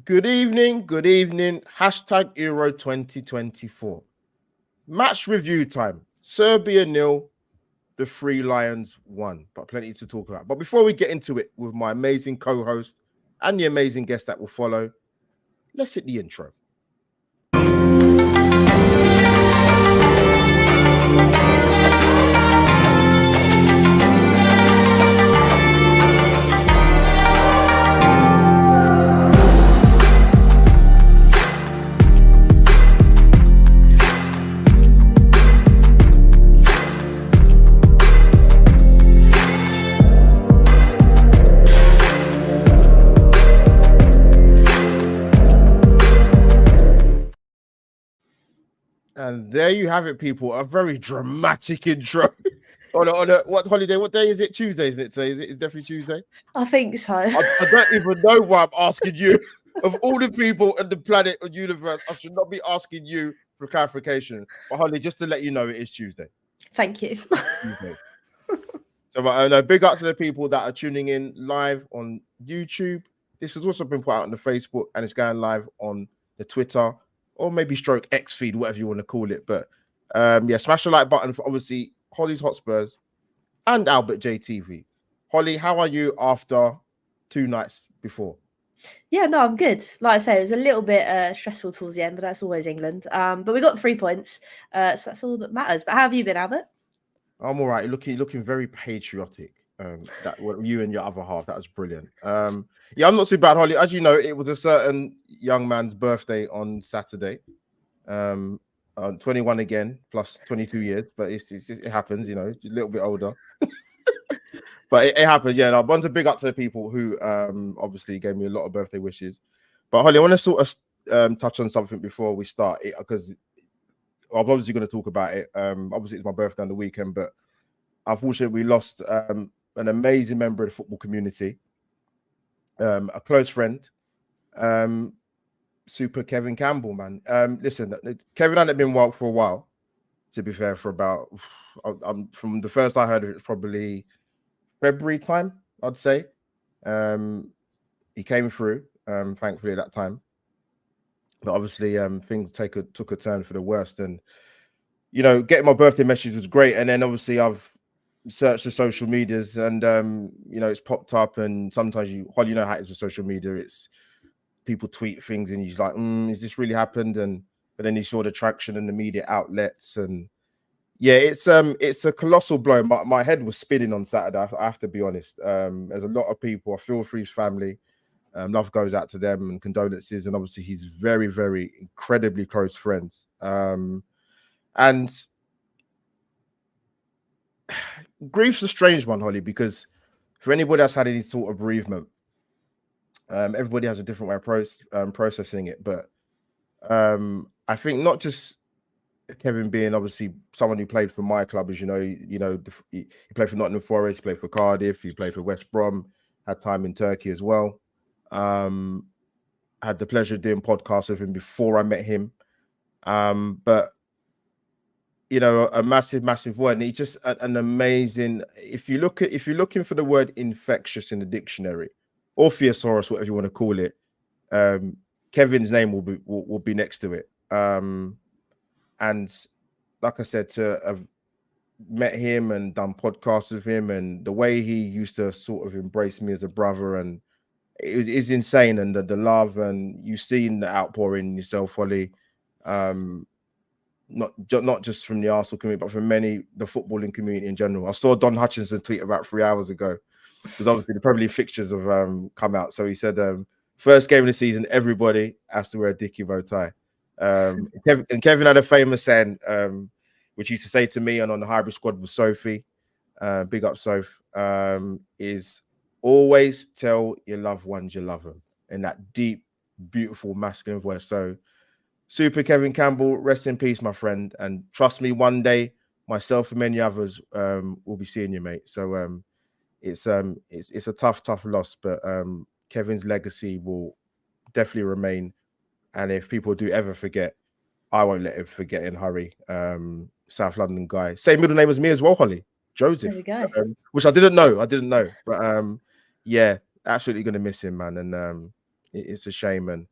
Good evening, good evening. Hashtag Euro 2024. Match review time. Serbia nil, the Three Lions won. But plenty to talk about. But before we get into it with my amazing co-host and the amazing guest that will follow, let's hit the intro. And there you have it, people. A very dramatic intro. What holiday? What day is it? Tuesday, isn't it? Today is it? It's definitely Tuesday. I think so. I don't even know why I'm asking you. Of all the people on the planet or universe, I should not be asking you for clarification. But Holly, just to let you know, it is Tuesday. Thank you. Tuesday. So big up to the people that are tuning in live on YouTube. This has also been put out on the Facebook and it's going live on the Twitter or maybe stroke X feed, whatever you want to call it. But smash the like button for obviously Holly's Hotspurs and AlbertJTV. Holly, how are you after 2 nights before? Yeah, no, I'm good. Like I say, it was a little bit stressful towards the end, but that's always England. But we got 3 points, so that's all that matters. But how have you been, Albert? I'm all right. Looking very patriotic. That you and your other half. That was brilliant. I'm not too bad, Holly. As you know, it was a certain young man's birthday on Saturday. 21 again, plus 22 years, but it happens. You know, a little bit older. But it happens, yeah. No, one's a big up to the people who obviously gave me a lot of birthday wishes. But Holly, I want to sort of touch on something before we start it because I'm obviously going to talk about it. Obviously, it's my birthday on the weekend, but unfortunately, we lost an amazing member of the football community, a close friend, Super Kevin Campbell, man. Listen, Kevin hadn't been well for a while, to be fair, for about, from the first I heard of it, it's probably February time, I'd say. He came through, thankfully, at that time. But obviously, things took a turn for the worst. And, you know, getting my birthday message was great. And then obviously I've searched the social medias and, you know, it's popped up. And sometimes you know how it is with social media. It's people tweet things and you're like, is this really happened? But then you saw the traction in the media outlets. And yeah, it's a colossal blow. My head was spinning on Saturday, I have to be honest. There's a lot of people. I feel for his family. Love goes out to them and condolences. And obviously he's very, very incredibly close friends. And grief's a strange one, Holly, because for anybody that's had any sort of bereavement, everybody has a different way of processing it. But I think not just Kevin being obviously someone who played for my club, as you know, he played for Nottingham Forest, he played for Cardiff, he played for West Brom, had time in Turkey as well. Had the pleasure of doing podcasts with him before I met him. But you know, a massive void. And he's just an amazing. If you're looking for the word infectious in the dictionary, or thesaurus, whatever you want to call it, Kevin's name will be next to it. And like I said, to have met him and done podcasts with him, and the way he used to sort of embrace me as a brother, and it's insane. And the love, and you've seen the outpouring in yourself, Holly. Not just from the Arsenal community, but from the footballing community in general. I saw Don Hutchinson tweet about 3 hours ago, because obviously the Premier League fixtures have come out. So he said, first game of the season, everybody has to wear a Dickie bow tie. Kevin had a famous saying, which he used to say to me and on the hybrid squad with Sophie, big up Soph, is always tell your loved ones you love them, in that deep, beautiful masculine voice. So Super Kevin Campbell, rest in peace, my friend. And trust me, one day, myself and many others will be seeing you, mate. So it's a tough loss, but Kevin's legacy will definitely remain. And if people do ever forget, I won't let him forget in a hurry. South London guy. Same middle name as me as well, Holly. Joseph. There we go. Which I didn't know. But yeah, absolutely going to miss him, man. And It's a shame. And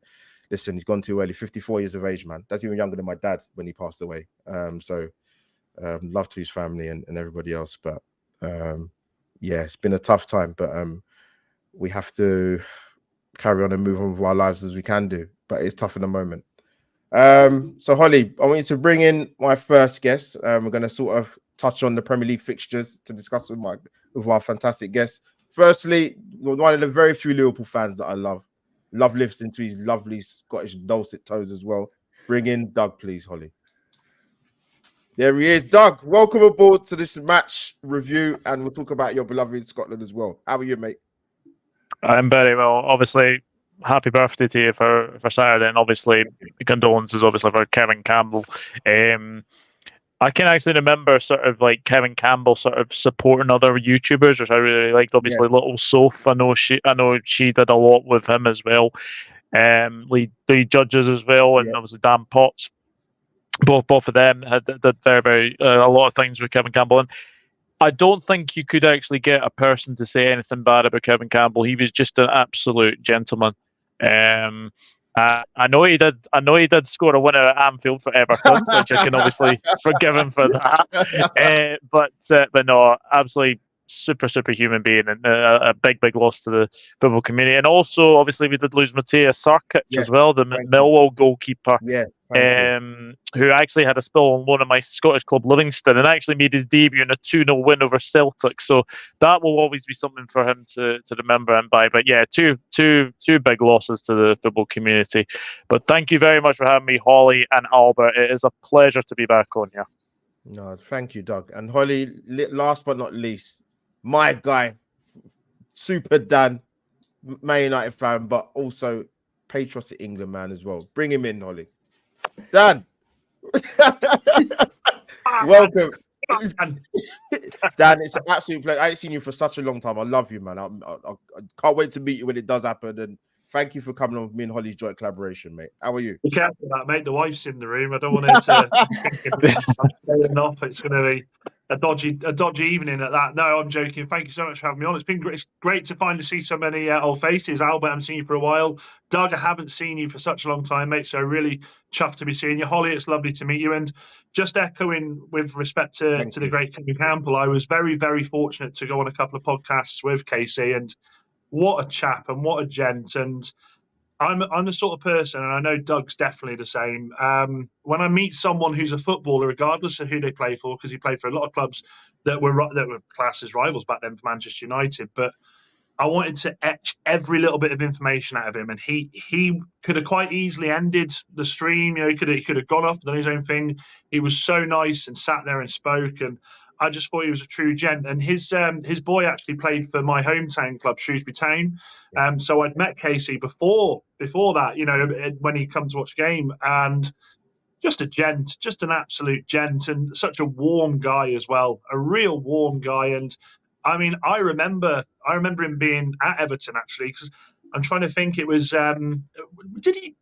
listen, he's gone too early. 54 years of age, man. That's even younger than my dad when he passed away. Love to his family and everybody else. But yeah, it's been a tough time. But we have to carry on and move on with our lives as we can do. But it's tough in the moment. So Holly, I want you to bring in my first guest. We're going to sort of touch on the Premier League fixtures to discuss with our fantastic guests. Firstly, one of the very few Liverpool fans that I love listening to his lovely Scottish dulcet tones as well. Bring in Doug, please, Holly. There he is. Doug, welcome aboard to this match review, and we'll talk about your beloved Scotland as well. How are you, mate? I'm very well. Obviously, happy birthday to you for Saturday, and obviously condolences obviously for Kevin Campbell. I can actually remember sort of like Kevin Campbell sort of supporting other YouTubers, which I really liked. Obviously, Little Soph, I know she did a lot with him as well. Lee Judges as well, and obviously Dan Potts. Both of them did very a lot of things with Kevin Campbell. And I don't think you could actually get a person to say anything bad about Kevin Campbell. He was just an absolute gentleman. I know he did score a winner at Anfield for Everton, which I can obviously forgive him for that. But no, absolutely super human being, and a big loss to the football community. And also, obviously, we did lose Matthias Sarkic as well, the Millwall goalkeeper. Who actually had a spell on loan of my Scottish club Livingston and actually made his debut in a 2-0 win over Celtic. So that will always be something for him to remember him by. But yeah, two big losses to the football community. But thank you very much for having me, Holly and Albert. It is a pleasure to be back on here. No, thank you, Doug. And Holly, last but not least, my guy, Super Dan, Man United fan, but also patriotic England man as well. Bring him in, Holly. Dan, welcome. Dan, it's an absolute pleasure. I ain't seen you for such a long time. I love you, man. I can't wait to meet you when it does happen. And thank you for coming on with me and Holly's joint collaboration, mate. How are you? Be careful that, mate. The wife's in the room. I don't want her to I'm staying off. It's going to be a dodgy evening at that. No, I'm joking. Thank you so much for having me on. It's great to finally see so many old faces. Albert, I haven't seen you for a while. Doug, I haven't seen you for such a long time, mate. So really chuffed to be seeing you. Holly, it's lovely to meet you. And just echoing with respect to the great Kevin Campbell, I was very, very fortunate to go on a couple of podcasts with Casey, and what a chap and what a gent. And I'm the sort of person, and I know Doug's definitely the same. When I meet someone who's a footballer, regardless of who they play for, because he played for a lot of clubs that were classed as rivals back then for Manchester United, but I wanted to etch every little bit of information out of him, and he could have quite easily ended the stream. You know, he could have gone off, done his own thing. He was so nice and sat there and spoke, and I just thought he was a true gent. And his boy actually played for my hometown club, Shrewsbury Town. So I'd met Casey before that, you know, when he'd come to watch a game, and just a gent, just an absolute gent, and such a warm guy as well, a real warm guy. And I mean, I remember him being at Everton actually, because I'm trying to think. It was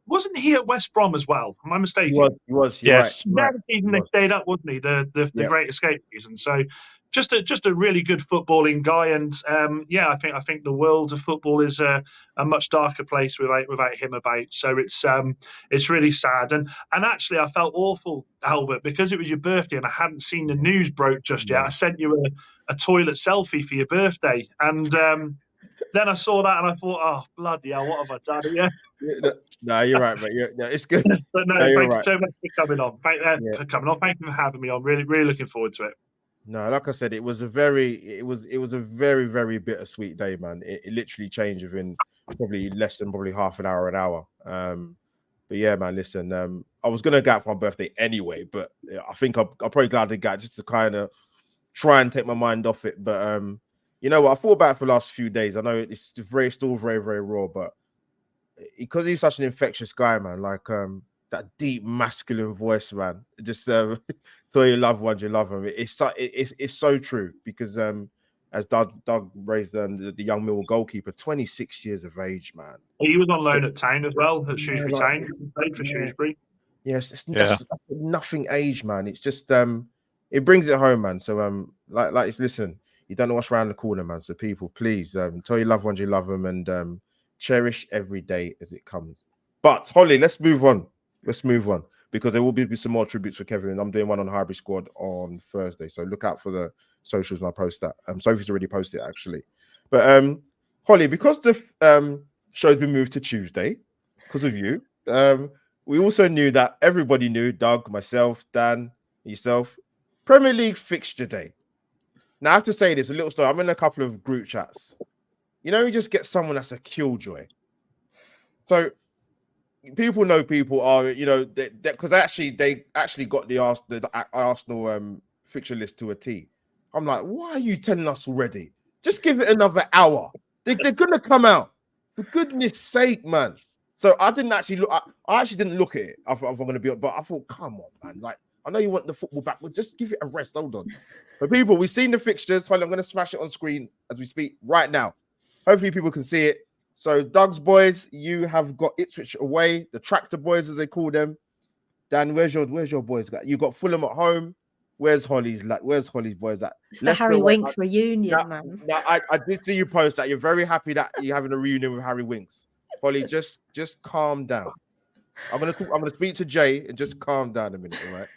wasn't he at West Brom as well? Am I mistaken? He was. Yes. Right. They stayed up, wasn't he? The Great Escape season. So just a really good footballing guy. And I think the world of football is a much darker place without him about. So it's really sad. And actually, I felt awful, Albert, because it was your birthday and I hadn't seen the news broke just yet. I sent you a toilet selfie for your birthday, and then I saw that and I thought, oh, bloody hell, what have I done here? No, you're right, mate. It's good. But no, thank you so much for coming on. Thank you for having me on. Really, really looking forward to it. No, like I said, it was a very, very bittersweet day, man. It literally changed within probably less than half an hour, But yeah, man, listen, I was gonna go out for my birthday anyway, but I think I'm probably glad to get just to kind of try and take my mind off it. But you know what? I thought about it for the last few days. I know it's still very, very raw, but because he's such an infectious guy, man, like that deep masculine voice, man. Just tell your loved ones you love them. It's so true because as Doug raised the young Millwall goalkeeper, 26 years of age, man. He was on loan at Town as well, at Shrewsbury Town. He played for Shrewsbury. Yes, that's nothing age, man. It's just it brings it home, man. So listen, you don't know what's around the corner, man. So people, please tell your loved ones you love them, and cherish every day as it comes. But Holly, let's move on. Because there will be some more tributes for Kevin. I'm doing one on Hybrid Squad on Thursday, so look out for the socials and I'll post that. Sophie's already posted it actually. But Holly, because the show's been moved to Tuesday because of you, we also knew that everybody knew, Doug, myself, Dan, yourself, Premier League fixture day. Now I have to say this, a little story. I'm in a couple of group chats. You just get someone that's a killjoy. So people know people are, because they actually got the Arsenal fixture list to a T. I'm like, why are you telling us already? Just give it another hour. They're gonna come out. For goodness sake, man. So I didn't actually look. I actually didn't look at it. If I'm gonna be, but I thought, come on, man. Like, I know you want the football back, but just give it a rest. Hold on. But people, we've seen the fixtures. Hold on, I'm gonna smash it on screen as we speak right now. Hopefully, people can see it. So, Doug's boys, you have got Ipswich away, the Tractor Boys, as they call them. Dan, where's your boys? You got Fulham at home. Where's Holly's boys at? It's the Harry Winks reunion, man. Now, I did see you post that. You're very happy that you're having a reunion with Harry Winks. Holly, just calm down. I'm gonna speak to Jay and just calm down a minute, all right?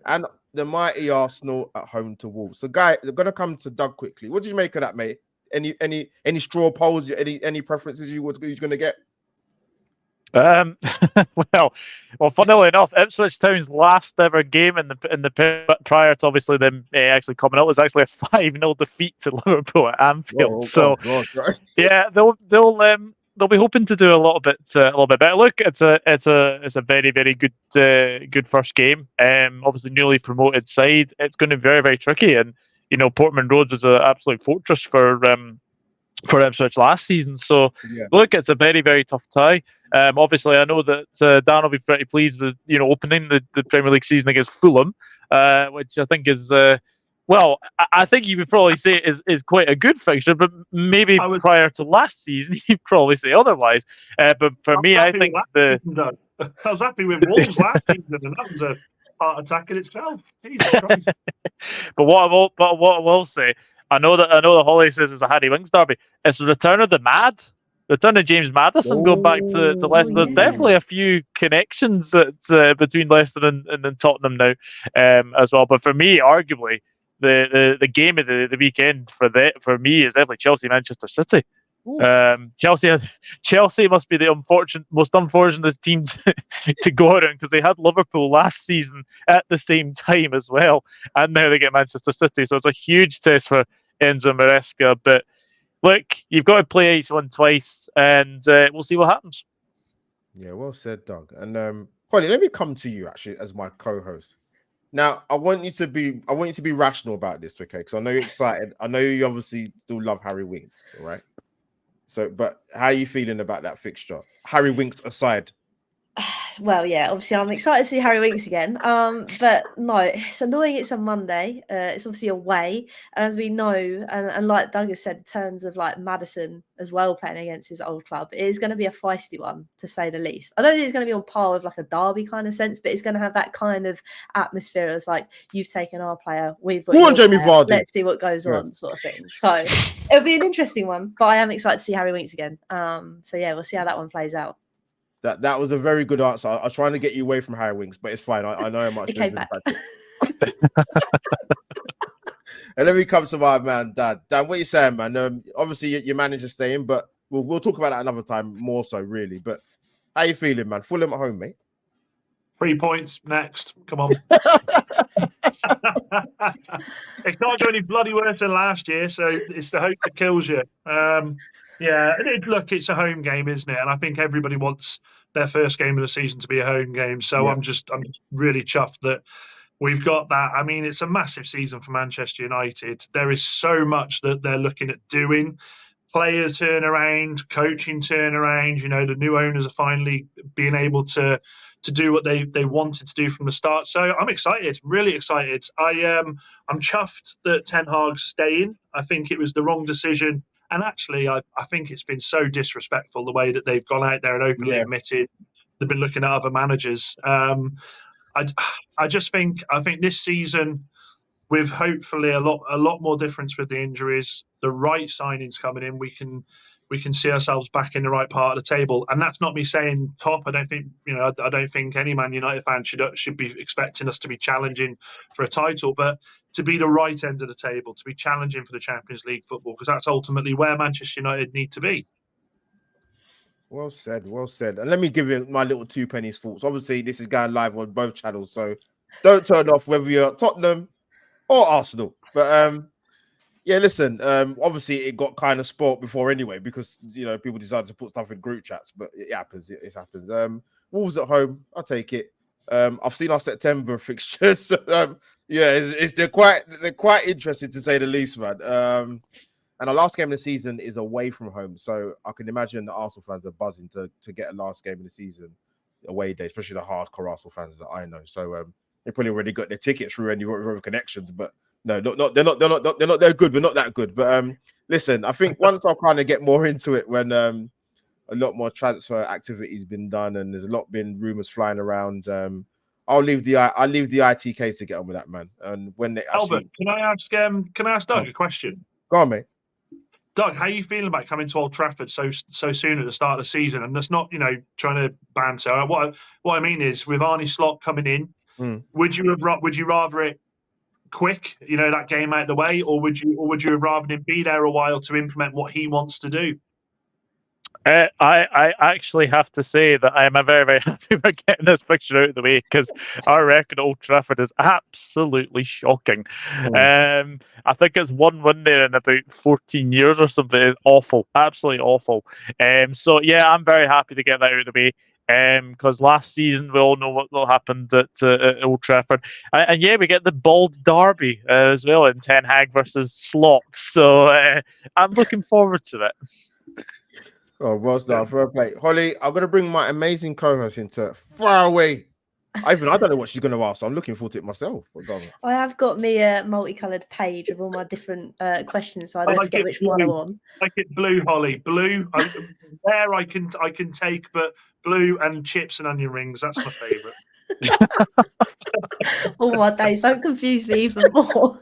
And the mighty Arsenal at home to Wolves. So, guy, they're gonna come to Doug quickly. What did you make of that, mate? Any straw polls? Any preferences you're gonna get? Well, funnily enough, Ipswich Town's last ever game in the prior to obviously them actually coming out was actually a 5-0 defeat to Liverpool at Anfield. Yeah, they'll be hoping to do a little bit better. Look, it's a very, very good first game. Obviously newly promoted side. It's going to be very, very tricky, and Portman Road was an absolute fortress for Ipswich last season. So look, it's a very, very tough tie. Obviously, I know that Dan will be pretty pleased with opening the Premier League season against Fulham, which I think is I think you would probably say is quite a good fixture, but maybe prior to last season you'd probably say otherwise. But for me, I think I was happy with Wolves last season, and that was a heart attack in itself. Jesus Christ. But what I will say, I know that Holly says it's a Harry Winks derby. It's the return of the Mad. The return of James Maddison going back to Leicester. There's definitely a few connections between Leicester and Tottenham now as well. But for me, arguably, the game of the weekend for me is definitely Chelsea-Manchester City. Chelsea must be the most unfortunate team to go around, because they had Liverpool last season at the same time as well, and now they get Manchester City. So it's a huge test for Enzo Maresca. But look, you've got to play each one twice, and we'll see what happens. Yeah, well said, Doug. And Holly, let me come to you actually as my co-host. Now, I want you to be rational about this, okay? Because I know you're excited. I know you obviously still love Harry Winks, all right? So, but how are you feeling about that fixture? Harry Winks aside. Well, yeah, obviously I'm excited to see Harry Winks again. But no, it's annoying it's on Monday. It's obviously away. And as we know, and like Doug has said, in terms of like Maddison as well playing against his old club, it is going to be a feisty one, to say the least. I don't think it's going to be on par with like a derby kind of sense, but it's going to have that kind of atmosphere as like, you've taken our player, we've got your Jamie player, Vardy. let's see what goes on, sort of thing. So it'll be an interesting one, but I am excited to see Harry Winks again. So yeah, we'll see how that one plays out. That was a very good answer. I was trying to get you away from Harry Winks, but it's fine. I know how much. It came back. And let me come to my man, Dan. Dan, what are you saying, man? Obviously, your manager's staying, but we'll talk about that another time, more so, really. But how you feeling, man? Fulham at home, mate? 3 points next. Come on. It can't go any bloody worse than last year, so it's the hope that kills you. Look, it's a home game, isn't it? And I think everybody wants their first game of the season to be a home game. So I'm just really chuffed that we've got that. I mean, it's a massive season for Manchester United. There is so much that they're looking at doing. Players turnaround, coaching turnaround. The new owners are finally being able to do what they wanted to do from the start. So I'm excited, really excited. I'm chuffed that Ten Hag's staying. I think it was the wrong decision. And actually, I think it's been so disrespectful the way that they've gone out there and openly admitted they've been looking at other managers. I think this season, with hopefully a lot more difference with the injuries, the right signings coming in, we can we can see ourselves back in the right part of the table. And that's not me saying top. I don't think, I don't think any Man United fan should be expecting us to be challenging for a title, but to be the right end of the table, to be challenging for the Champions League football, because that's ultimately where Manchester United need to be. Well said, well said. And let me give you my little 2 pennies thoughts. Obviously, this is going live on both channels, so don't turn off whether you're Tottenham or Arsenal. But yeah, listen, obviously it got kind of spoilt before anyway, because people decided to put stuff in group chats, but it happens, it happens. Wolves at home, I'll take it. I've seen our September fixtures. They're quite interesting to say the least, man. And our last game of the season is away from home, so I can imagine the Arsenal fans are buzzing to get a last game of the season away day, especially the hardcore Arsenal fans that I know. So they probably already got their tickets through any connections, but no, they're not they're good, but not that good. But listen, I think once I'll kind of get more into it when a lot more transfer activity's been done and there's a lot been rumors flying around. I'll leave the ITK to get on with that, man. And when they Albert, can I ask Doug a question? Go on, mate. Doug, how are you feeling about coming to Old Trafford so soon at the start of the season? And that's not, trying to banter. What I mean is, with Arne Slot coming in, would you rather it quick, that game out of the way, or would you have rather him be there a while to implement what he wants to do? I actually have to say that I am very, very happy about getting this picture out of the way, because our record at Old Trafford is absolutely shocking. I think it's one win there in about 14 years or something. It's awful, absolutely awful. So yeah, I'm very happy to get that out of the way. Because last season we all know what happened at Old Trafford, and yeah, we get the bald derby as well in Ten Hag versus Slot. So I'm looking forward to it. Oh, well done. Fair play. Holly, I'm going to bring my amazing co-host into far away. I don't know what she's going to ask. So I'm looking forward to it myself. I have got me a multicoloured page of all my different questions, so I don't forget which one I'm on. I like it blue, Holly. Blue. There I can take, but blue and chips and onion rings. That's my favourite. Oh my days! Don't confuse me even more.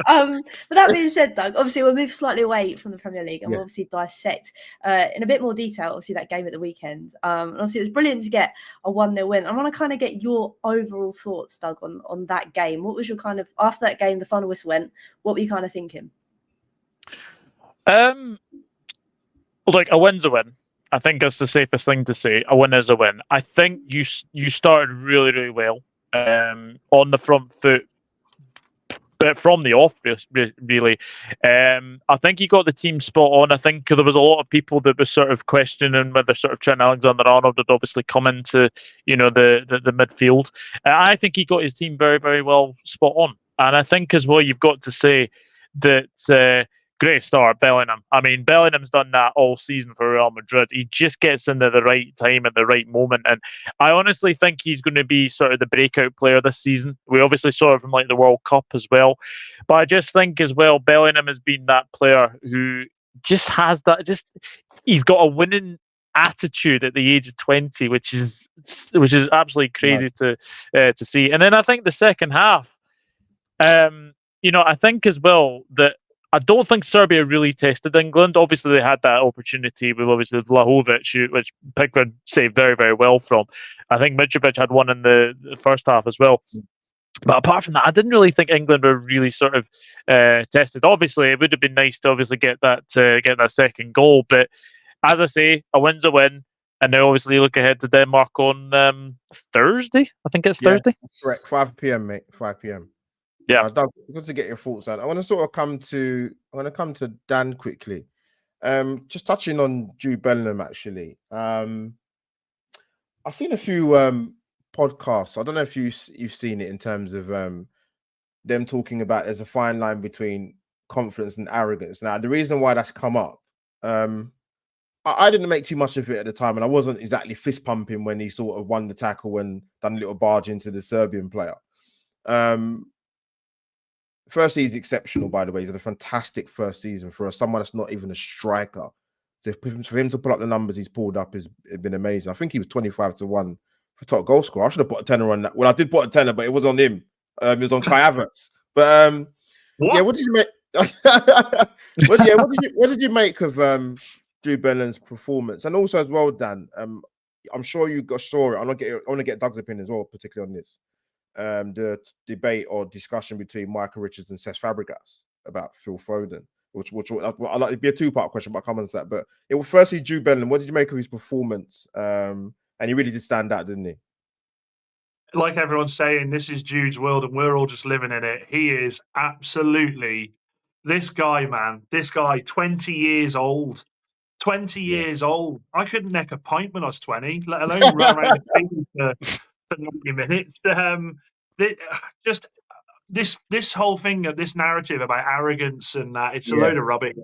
But that being said, Doug, obviously we'll move slightly away from the Premier League and we'll obviously dissect in a bit more detail, obviously, that game at the weekend. And obviously it was brilliant to get a 1-0 win. I want to kind of get your overall thoughts, Doug, on that game. What was your kind of, after that game, the final whistle went, what were you kind of thinking? Like, a win's a win. I think that's the safest thing to say. A win is a win. I think you started really, really well on the front foot, but from the off, really. I think he got the team spot on. I think there was a lot of people that were sort of questioning whether sort of Trent Alexander-Arnold had obviously come into, the midfield. I think he got his team very, very well spot on. And I think as well, you've got to say that great start, Bellingham. I mean, Bellingham's done that all season for Real Madrid. He just gets into the right time at the right moment. And I honestly think he's going to be sort of the breakout player this season. We obviously saw it from like the World Cup as well. But I just think as well, Bellingham has been that player who just has that, he's got a winning attitude at the age of 20, which is absolutely crazy to see. And then I think the second half, I think as well that I don't think Serbia really tested England. Obviously, they had that opportunity with obviously Vlahovic, which Pickford saved very, very well from. I think Mitrovic had one in the first half as well. But apart from that, I didn't really think England were really sort of tested. Obviously, it would have been nice to obviously get that second goal. But as I say, a win's a win. And now obviously look ahead to Denmark on Thursday. I think it's Thursday. Correct. 5 p.m, mate. 5 p.m. Yeah, good to get your thoughts on. I want to sort of come to Dan quickly. Just touching on Jude Bellingham, actually. I've seen a few podcasts. I don't know if you've seen it in terms of them talking about there's a fine line between confidence and arrogance. Now, the reason why that's come up, I didn't make too much of it at the time, and I wasn't exactly fist pumping when he sort of won the tackle and done a little barge into the Serbian player. Firstly, he's exceptional, by the way. He's had a fantastic first season for someone that's not even a striker. For him to pull up the numbers he's pulled up has been amazing. I think he was 25-1 for top goal scorer. I should have put a tenner on that. Well, I did put a tenner, but it was on him. It was on Kai Havertz. But yeah, what did you make? What did you make of Jude Bellingham's performance, and also as well, Dan? I'm sure you saw it. I want to get Doug's opinion as well, particularly on this. The debate or discussion between Michael Richards and Cesc Fabregas about Phil Foden, which I'd like to be a two-part question, but I'll come on to that. But it was firstly Jude Bellingham. What did you make of his performance? And he really did stand out, didn't he? Like everyone's saying, this is Jude's world and we're all just living in it. He is absolutely this guy, man. This guy, 20 years old. 20 years old. I couldn't neck a pint when I was 20, let alone run around the field for 90 minutes. Just this whole thing, this narrative about arrogance and that, it's a load of rubbish.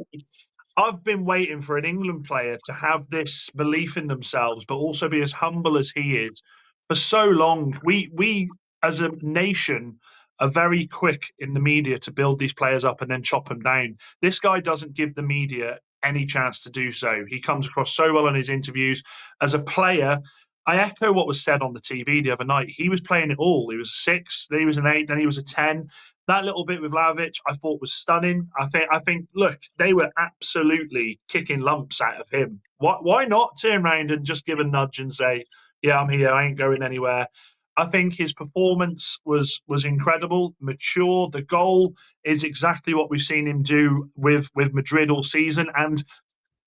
I've been waiting for an England player to have this belief in themselves, but also be as humble as he is for so long. We as a nation are very quick in the media to build these players up and then chop them down. This guy doesn't give the media any chance to do so. He comes across so well in his interviews. As a player, I echo what was said on the TV the other night. He was playing it all. He was a 6, then he was an 8, then he was a 10. That little bit with Vlahovic, I thought was stunning. I think, look, they were absolutely kicking lumps out of him. Why not turn around and just give a nudge and say, yeah, I'm here, I ain't going anywhere. I think his performance was incredible, mature. The goal is exactly what we've seen him do with Madrid all season. And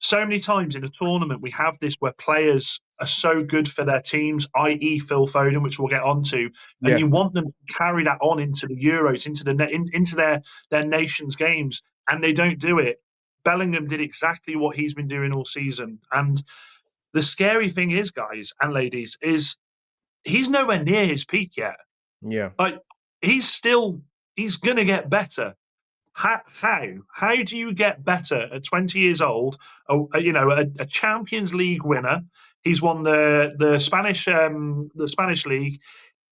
so many times in a tournament, we have this where players are so good for their teams, i.e. Phil Foden, which we'll get onto, and you want them to carry that on into the Euros, into their nation's games, and they don't do it. Bellingham did exactly what he's been doing all season. And the scary thing is, guys and ladies, is he's nowhere near his peak yet. Yeah. Like, he's going to get better. How do you get better at 20 years old? A Champions League winner. He's won the Spanish league.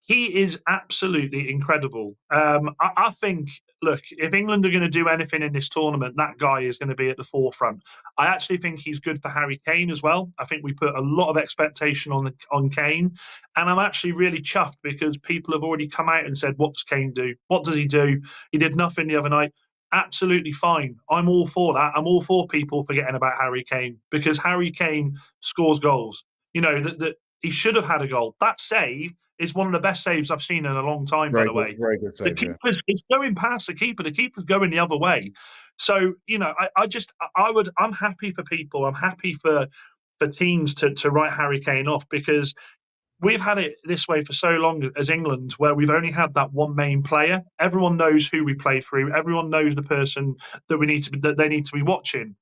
He is absolutely incredible. I think, look, if England are going to do anything in this tournament, that guy is going to be at the forefront. I actually think he's good for Harry Kane as well. I think we put a lot of expectation on Kane, and I'm actually really chuffed because people have already come out and said, what does Kane do? What does he do? He did nothing the other night. Absolutely fine. I'm all for that. I'm all for people forgetting about Harry Kane because Harry Kane scores goals. You know, that he should have had a goal. That save is one of the best saves I've seen in a long time, by the way. Very good save, it's going past the keeper. The keeper's going the other way. So, you know, I'm happy for people. I'm happy for teams to write Harry Kane off because we've had it this way for so long as England, where we've only had that one main player. Everyone knows who we play through. Everyone knows the person that they need to be watching.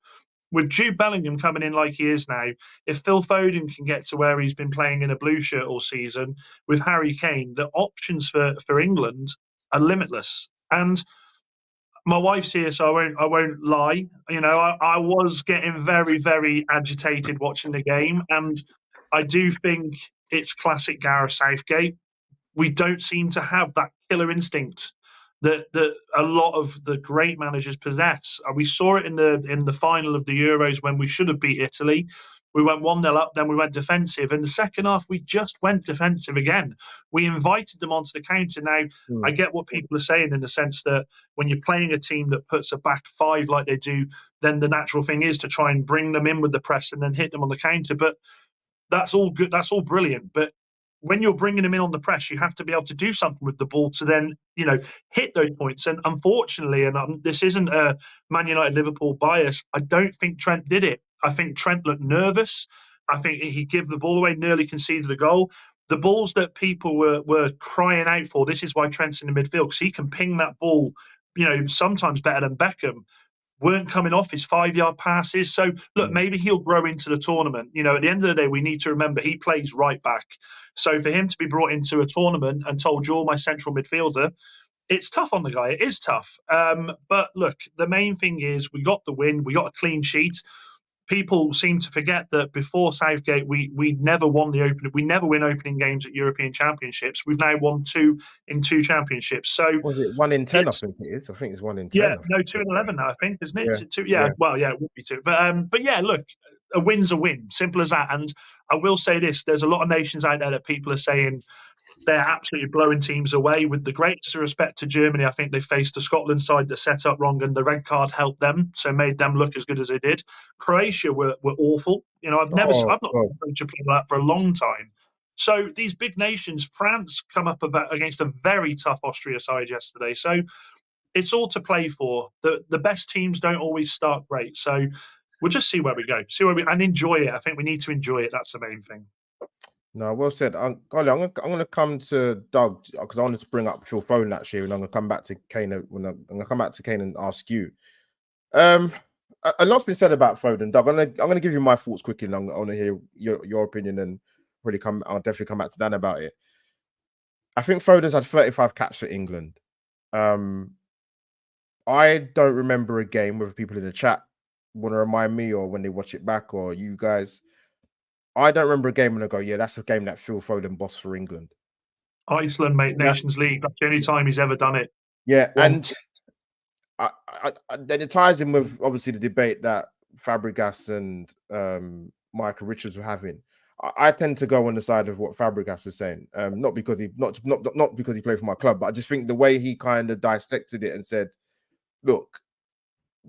With Jude Bellingham coming in like he is now, if Phil Foden can get to where he's been playing in a blue shirt all season, with Harry Kane, the options for England are limitless. And my wife's here, so I won't lie. You know, I was getting very, very agitated watching the game, and I do think it's classic Gareth Southgate. We don't seem to have that killer instinct that a lot of the great managers possess. We saw it in the final of the Euros when we should have beat Italy. We went 1-0 up, then we went defensive. In the second half, we just went defensive again. We invited them onto the counter. Now, I get what people are saying in the sense that when you're playing a team that puts a back 5 like they do, then the natural thing is to try and bring them in with the press and then hit them on the counter. But that's all good. That's all brilliant. But when you're bringing them in on the press, you have to be able to do something with the ball to then, you know, hit those points. And unfortunately, and this isn't a Man United Liverpool bias, I don't think Trent did it. I think Trent looked nervous. I think he gave the ball away, nearly conceded a goal. The balls that people were crying out for, this is why Trent's in the midfield, because he can ping that ball, you know, sometimes better than Beckham, weren't coming off his 5-yard passes. So, look, maybe he'll grow into the tournament. You know, at the end of the day, we need to remember he plays right back. So for him to be brought into a tournament and told, you're my central midfielder, it's tough on the guy. It is tough. But look, the main thing is we got the win. We got a clean sheet. People seem to forget that before Southgate, we never win opening games at European Championships. We've now won 2 in 2 championships. So was it 1 in 10? I think it is. I think it's 1 in 10. Yeah, no, 2 in 11 now. I think, isn't it? Yeah. Is it 2? Yeah. Well, yeah, it would be 2. But yeah, look, a win's a win. Simple as that. And I will say this: there's a lot of nations out there that people are saying they're absolutely blowing teams away. With the greatest respect to Germany, I think they faced a Scotland side that set up wrong, and the red card helped them, so made them look as good as they did. Croatia were awful. I've not God. seen Croatia play like that for a long time. So these big nations, France come up against a very tough Austria side yesterday. So it's all to play for. The best teams don't always start great. So we'll just see where we go, and enjoy it. I think we need to enjoy it. That's the main thing. No, well said. Golly, I'm gonna come to Doug because I wanted to bring up Phil Foden actually, and I'm gonna come back to Kane. I'm gonna come back to Kane and ask you. A lot's been said about Foden, Doug. I'm gonna give you my thoughts quickly, and I want to hear your opinion, and I'll definitely come back to Dan about it. I think Foden's had 35 caps for England. I don't remember a game, whether people in the chat want to remind me or when they watch it back or you guys. I don't remember a game when I go, yeah, that's a game that Phil Foden bossed for England. Iceland, mate, Nations League. That's the only time he's ever done it. Yeah, and then it ties in with obviously the debate that Fabregas and Michael Richards were having. I tend to go on the side of what Fabregas was saying, not because he played for my club, but I just think the way he kind of dissected it and said, look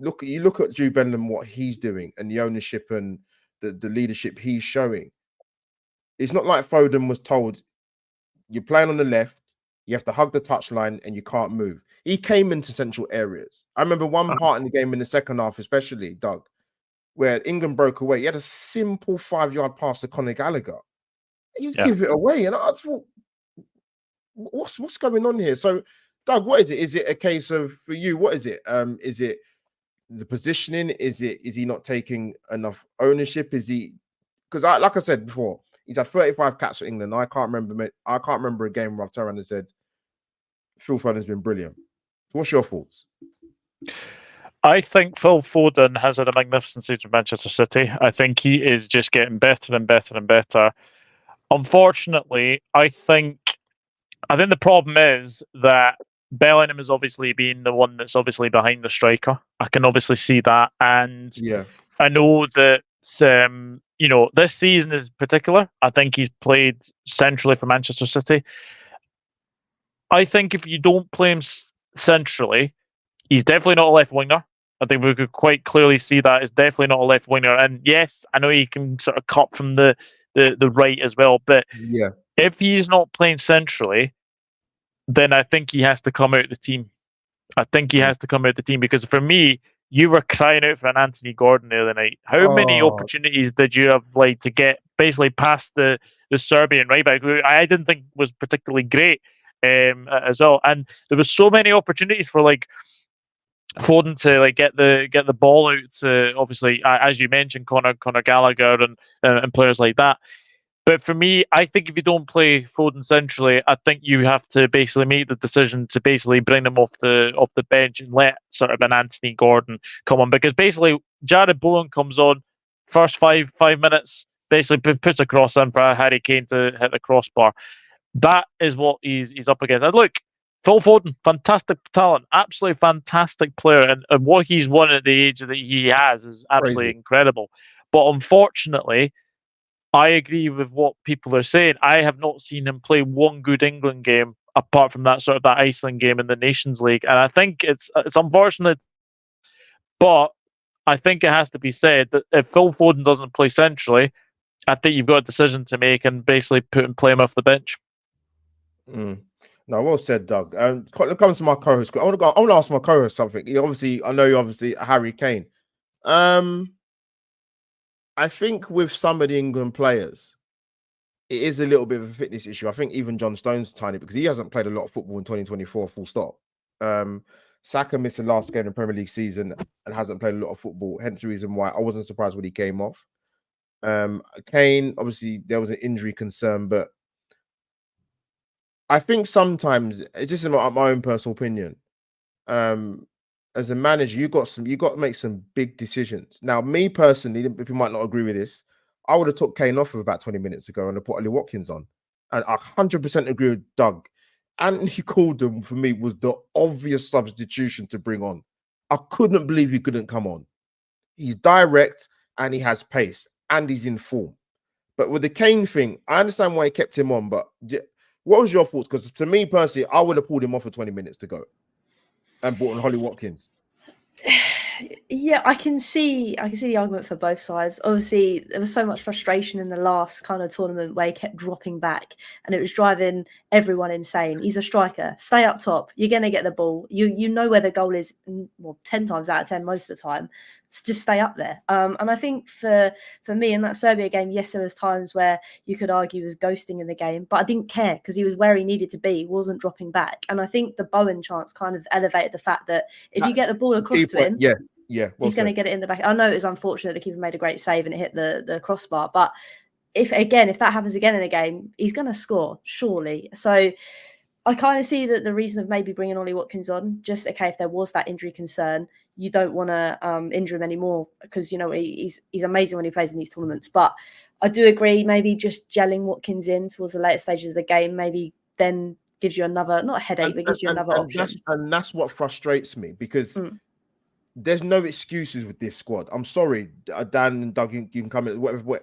at Jude Bellingham, what he's doing, and the ownership and the leadership he's showing. It's not like Foden was told, you're playing on the left, you have to hug the touchline and you can't move. He came into central areas. I remember one part in the game in the second half, especially, Doug, where England broke away. He had a simple 5-yard pass to Conor Gallagher. He would give it away. And I thought, what's going on here? So, Doug, what is it? Is it a case of, for you, what is it? Is it the positioning? Is he not taking enough ownership? Is he, because like I said before, he's had 35 caps for England. I can't remember a game where I've turned around and said Phil Foden's been brilliant. What's your thoughts? I think Phil Foden has had a magnificent season for Manchester City. I think he is just getting better and better and better. Unfortunately, I think the problem is that Bellingham is obviously being the one that's obviously behind the striker. I can obviously see that, and I know that this season is particular. I think he's played centrally for Manchester City. I think if you don't play him centrally, he's definitely not a left winger. I think we could quite clearly see that it's definitely not a left winger. And yes, I know he can sort of cut from the right as well, but if he's not playing centrally, then I think he has to come out of the team. Because for me, you were crying out for an Anthony Gordon the other night. How many opportunities did you have to get basically past the Serbian right back, who I didn't think was particularly great as well. And there was so many opportunities for Foden to get the ball out to, obviously, as you mentioned, Conor Gallagher and players like that. But for me, I think if you don't play Foden centrally, I think you have to basically make the decision to basically bring him off the bench and let sort of an Anthony Gordon come on, because basically Jared Bowen comes on first five minutes, basically puts a cross in for Harry Kane to hit the crossbar. That is what he's up against. And look, Phil Foden, fantastic talent, absolutely fantastic player, and what he's won at the age that he has is absolutely incredible. But unfortunately, I agree with what people are saying. I have not seen him play one good England game apart from that Iceland game in the Nations League, and I think it's unfortunate. But I think it has to be said that if Phil Foden doesn't play centrally, I think you've got a decision to make and basically play him off the bench. No, well said, Doug. It comes to my co-host. I want to ask my co-host something. I know you're obviously Harry Kane. I think with some of the England players, it is a little bit of a fitness issue. I think even John Stones tiny, because he hasn't played a lot of football in 2024, full stop. Saka missed the last game in the Premier League season and hasn't played a lot of football, hence the reason why I wasn't surprised when he came off. Kane, obviously, there was an injury concern, but I think sometimes, it's just my own personal opinion, as a manager, you got to make some big decisions. Now, me personally, people might not agree with this, I would have took Kane off of about 20 minutes ago and I put Ollie Watkins on. And I 100% agree with Doug. Anthony Gordon, for me, was the obvious substitution to bring on. I couldn't believe he couldn't come on. He's direct and he has pace and he's in form. But with the Kane thing, I understand why he kept him on, but What was your thoughts? Because to me personally, I would have pulled him off for 20 minutes to go and brought in Holly Watkins. Yeah, I can see the argument for both sides. Obviously, there was so much frustration in the last kind of tournament where he kept dropping back, and it was driving everyone insane. He's a striker. Stay up top. You're gonna get the ball. You know where the goal is. Well, 10 times out of 10, most of the time. Just stay up there. And I think for me in that Serbia game, yes, there was times where you could argue he was ghosting in the game, but I didn't care because he was where he needed to be. He wasn't dropping back. And I think the Bowen chance kind of elevated the fact that if you get the ball across to him, well, he's going to get it in the back. I know it was unfortunate the keeper made a great save and it hit the crossbar, but if that happens again in a game, he's going to score, surely. So I kind of see that the reason of maybe bringing Ollie Watkins on, just okay, if there was that injury concern, you don't want to injure him anymore because, you know, he's amazing when he plays in these tournaments. But I do agree, maybe just gelling Watkins in towards the later stages of the game, maybe then gives you another, not a headache, but gives you another option. That's what frustrates me because there's no excuses with this squad. I'm sorry, Dan and Doug, you can come in, whatever.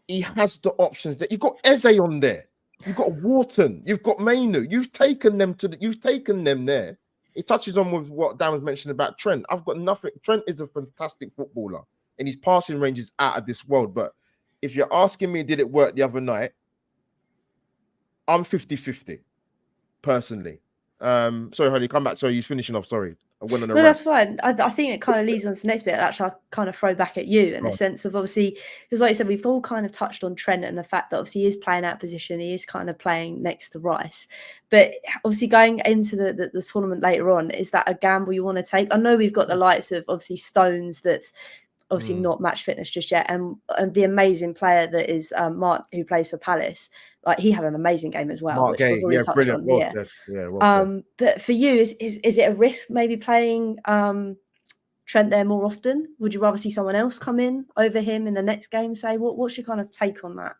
He has the options that you've got Eze on there. You've got Wharton, you've got Mainu, you've taken them there. It touches on with what Dan was mentioning about Trent. I've got nothing. Trent is a fantastic footballer and his passing range is out of this world. But if you're asking me, did it work the other night? I'm 50-50, personally. Sorry, honey, come back. Sorry, you're finishing off. Sorry. No, that's fine. I think it kind of leads on to the next bit. Actually, I'll kind of throw back at you in the sense of obviously, because like I said, we've all kind of touched on Trent and the fact that obviously he is playing out position. He is kind of playing next to Rice. But obviously going into the tournament later on, is that a gamble you want to take? I know we've got the likes of obviously Stones that's obviously not match fitness just yet. And the amazing player that is Mark, who plays for Palace. Like he had an amazing game as well. Mark Gay, brilliant. But for you, is it a risk maybe playing Trent there more often? Would you rather see someone else come in over him in the next game? Say, what's your kind of take on that?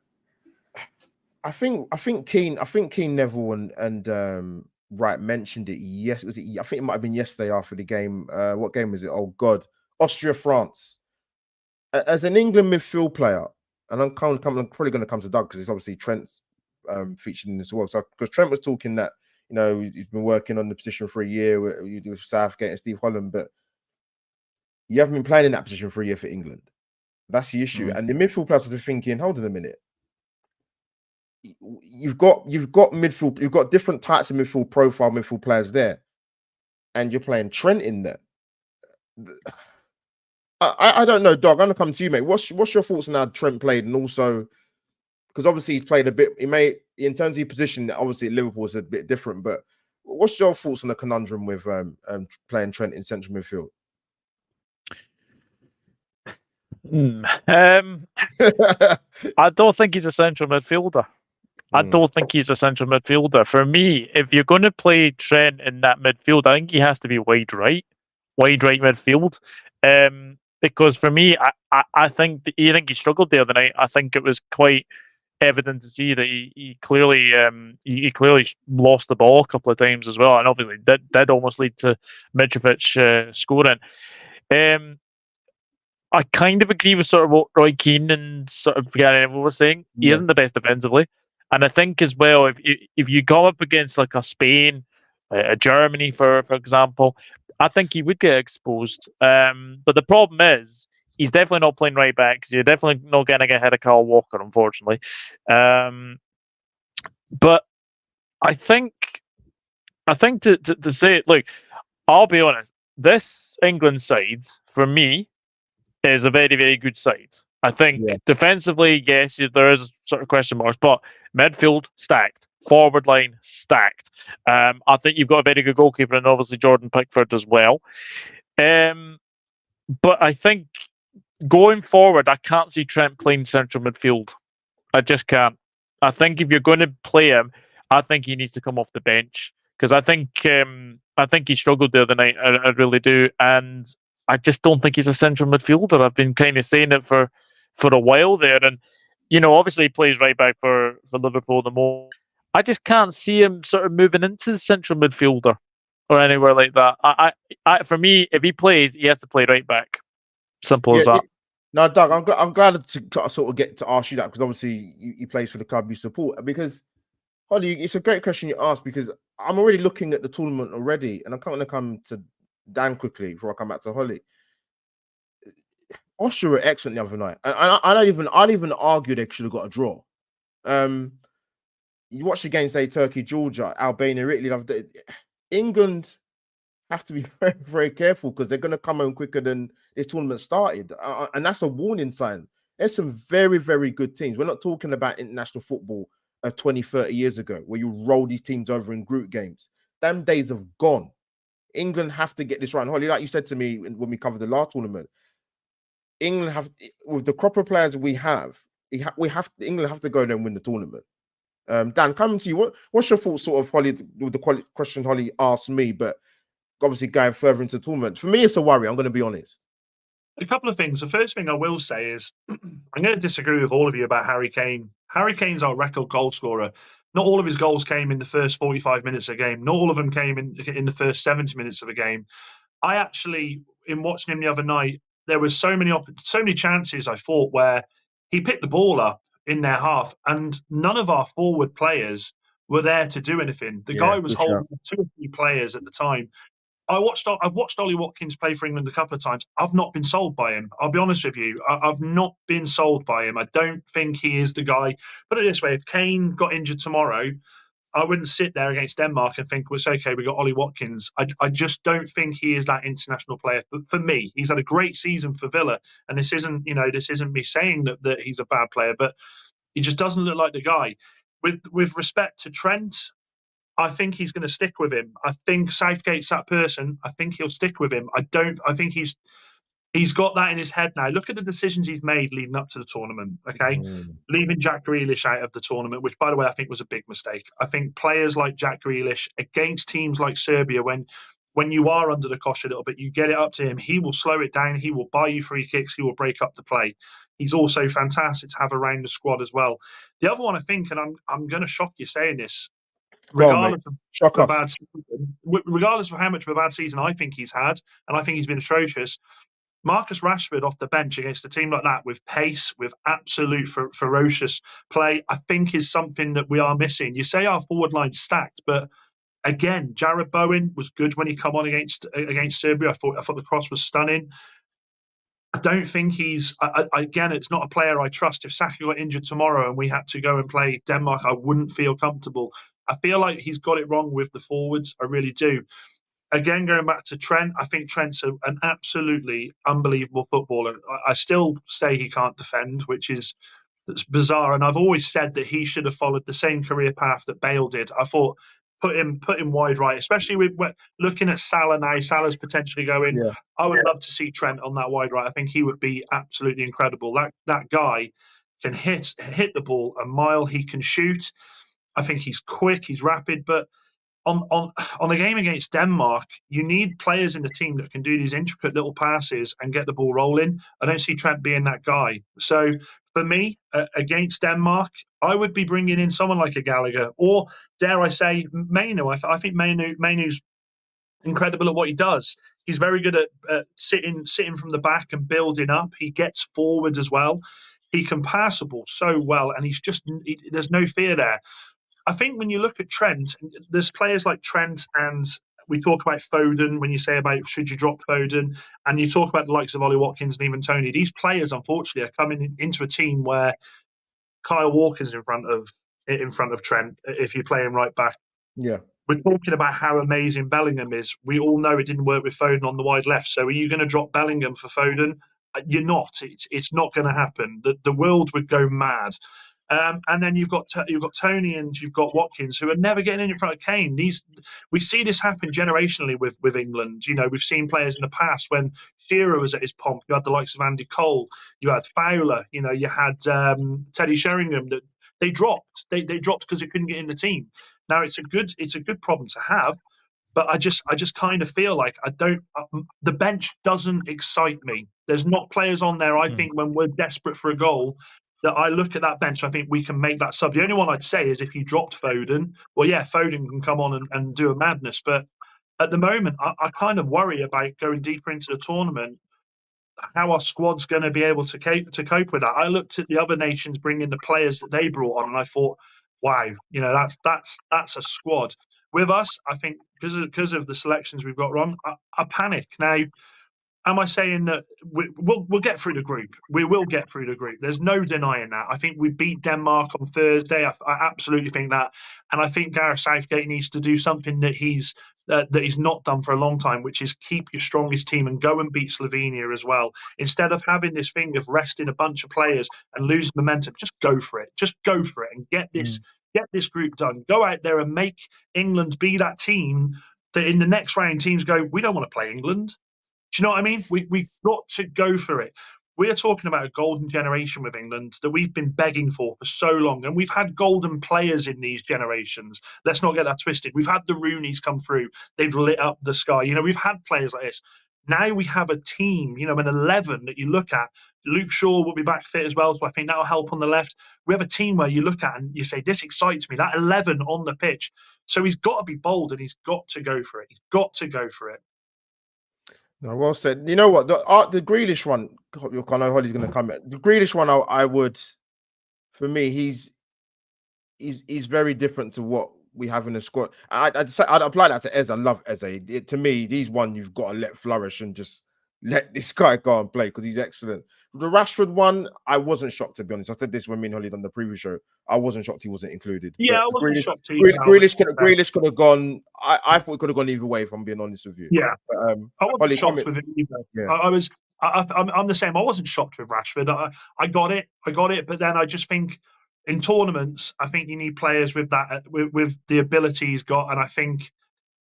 I think Keane Neville and Wright mentioned it. Yes, I think it might have been yesterday after the game. What game was it? Oh God, Austria France. As an England midfield player, and I'm probably going to come to Doug because it's obviously Trent's featured in this as well. So because Trent was talking that, you know, he's been working on the position for a year with Southgate and Steve Holland, but you haven't been playing in that position for a year for England. That's the issue. And the midfield players are thinking, hold on a minute. You've got midfield, you've got different types of midfield players there, and you're playing Trent in there. I don't know, Doug. I'm gonna come to you, mate. What's your thoughts on how Trent played, and also because obviously he's played a bit. He may, in terms of his position, obviously at Liverpool is a bit different. But what's your thoughts on the conundrum with playing Trent in central midfield? I don't think he's a central midfielder. I don't think he's a central midfielder. For me, if you're going to play Trent in that midfield, I think he has to be wide right midfield. Because for me, I think he struggled the other night. I think it was quite evident to see that he clearly lost the ball a couple of times as well, and obviously did almost lead to Mitrovic scoring. I kind of agree with sort of what Roy Keane and sort of Gary Neville were saying. He isn't the best defensively, and I think as well if you go up against like a Spain, a Germany for example, I think he would get exposed. But the problem is he's definitely not playing right back because you're definitely not going to get ahead of Kyle Walker, unfortunately. But I think to say it, look, I'll be honest. This England side for me is a very, very good side. I think defensively, yes, there is sort of question marks, but midfield stacked. Forward line stacked. I think you've got a very good goalkeeper and obviously Jordan Pickford as well. But I think going forward, I can't see Trent playing central midfield. I just can't. I think if you're going to play him, I think he needs to come off the bench because I think he struggled the other night. I really do, and I just don't think he's a central midfielder. I've been kind of saying it for a while there, and you know, obviously he plays right back for Liverpool the most. I just can't see him sort of moving into the central midfielder or anywhere like that. I for me, if he plays, he has to play right back. Simple as that. No, Doug, I'm glad to sort of get to ask you that because obviously he plays for the club you support. Because Holly, it's a great question you asked because I'm already looking at the tournament already, and I'm going to come to Dan quickly before I come back to Holly. Austria were excellent the other night. I'd even argue they should have got a draw. You watch the game, say Turkey, Georgia, Albania, Italy. England have to be very, very careful because they're going to come home quicker than this tournament started, and that's a warning sign. There's some very, very good teams. We're not talking about international football 20, 30 years ago where you roll these teams over in group games. Them days have gone. England have to get this right. And Holly, like you said to me when we covered the last tournament, England have, with the crop of players we have, England have to go there and win the tournament. Dan, coming to you, what's your thoughts, sort of, Holly, with the question Holly asked me, but obviously going further into the tournament? For me, it's a worry. I'm going to be honest. A couple of things. The first thing I will say is I'm going to disagree with all of you about Harry Kane. Harry Kane's our record goal scorer. Not all of his goals came in the first 45 minutes of a game. Not all of them came in the first 70 minutes of a game. I actually, in watching him the other night, there was so many chances I thought where he picked the ball up in their half, and none of our forward players were there to do anything. The guy was holding 2 or 3 players at the time. I've watched Ollie Watkins play for England a couple of times. I've not been sold by him. I'll be honest with you. I've not been sold by him. I don't think he is the guy. Put it this way: if Kane got injured tomorrow, I wouldn't sit there against Denmark and think, well, it's okay, we got Ollie Watkins. I just don't think he is that international player. But for me, he's had a great season for Villa, and this isn't me saying that he's a bad player, but he just doesn't look like the guy. With respect to Trent, I think he's going to stick with him. I think Southgate's that person. I think he'll stick with him. I think he's got that in his head now. Look at the decisions he's made leading up to the tournament, okay? Leaving Jack Grealish out of the tournament, which, by the way, I think was a big mistake. I think players like Jack Grealish against teams like Serbia, when you are under the cosh a little bit, you get it up to him. He will slow it down. He will buy you free kicks. He will break up the play. He's also fantastic to have around the squad as well. The other one, I think, and I'm going to shock you saying this, regardless of how much of a bad season I think he's had, and I think he's been atrocious, Marcus Rashford off the bench against a team like that with pace, with absolute ferocious play, I think is something that we are missing. You say our forward line's stacked, but again, Jared Bowen was good when he come on against Serbia. I thought the cross was stunning. I don't think again, it's not a player I trust. If Saka got injured tomorrow and we had to go and play Denmark, I wouldn't feel comfortable. I feel like he's got it wrong with the forwards. I really do. Again, going back to Trent, I think Trent's an absolutely unbelievable footballer. I still say he can't defend, which is bizarre. And I've always said that he should have followed the same career path that Bale did. I thought put him wide right, especially with looking at Salah now. Salah's potentially going. Yeah. I would love to see Trent on that wide right. I think he would be absolutely incredible. That guy can hit the ball a mile. He can shoot. I think he's quick. He's rapid, but on a game against Denmark, you need players in the team that can do these intricate little passes and get the ball rolling. I don't see Trent being that guy. So for me, against Denmark, I would be bringing in someone like a Gallagher, or dare I say, Mainu. I think Mainu's incredible at what he does. He's very good at sitting from the back and building up. He gets forward as well. He can pass the ball so well, and there's no fear there. I think when you look at Trent, there's players like Trent, and we talk about Foden when you say about should you drop Foden, and you talk about the likes of Ollie Watkins and even Tony. These players, unfortunately, are coming into a team where Kyle Walker's in front of Trent if you play him right back. Yeah. We're talking about how amazing Bellingham is. We all know it didn't work with Foden on the wide left. So are you going to drop Bellingham for Foden? You're not. It's not going to happen. The world would go mad. And then you've got Tony and you've got Watkins, who are never getting in front of Kane. We see this happen generationally with England. You know, we've seen players in the past when Shearer was at his pomp. You had the likes of Andy Cole. You had Fowler. You know, you had Teddy Sheringham. That they dropped. They dropped because they couldn't get in the team. Now it's a good problem to have. But I just kind of feel like the bench doesn't excite me. There's not players on there. I think when we're desperate for a goal, that I look at that bench, I think we can make that sub. The only one I'd say is if you dropped Foden, well, yeah, Foden can come on and do a madness. But at the moment, I kind of worry about going deeper into the tournament, how our squad's going to be able to cope with that. I looked at the other nations bringing the players that they brought on, and I thought, wow, that's a squad. With us, I think because of the selections we've got wrong, I panic now. Am I saying that we'll get through the group? We will get through the group. There's no denying that. I think we beat Denmark on Thursday. I absolutely think that, and I think Gareth Southgate needs to do something that he's not done for a long time, which is keep your strongest team and go and beat Slovenia as well. Instead of having this thing of resting a bunch of players and losing momentum, just go for it. Just go for it and get this group done. Go out there and make England be that team that in the next round teams go, we don't want to play England. Do you know what I mean? We've got to go for it. We're talking about a golden generation with England that we've been begging for so long. And we've had golden players in these generations. Let's not get that twisted. We've had the Rooneys come through. They've lit up the sky. We've had players like this. Now we have a team, an 11 that you look at. Luke Shaw will be back fit as well, so I think that'll help on the left. We have a team where you look at and you say, this excites me, that 11 on the pitch. So he's got to be bold and he's got to go for it. He's got to go for it. No, well said. You know what? The Grealish one, I know Holly's going to come at. The Grealish one, I would, for me, he's very different to what we have in the squad. I'd apply that to Eze. I love Eze. To me, he's one you've got to let flourish and just let this guy go and play because he's excellent. The Rashford one, I wasn't shocked, to be honest. I said this when me and Holly done the preview show. I wasn't shocked he wasn't included. Yeah, I wasn't shocked either. Grealish could have gone. I thought it could have gone either way, if I'm being honest with you. Yeah, but, I wasn't shocked with it either. Yeah. I'm the same. I wasn't shocked with Rashford. I got it. But then I just think in tournaments, I think you need players with that, with the ability he's got, and I think.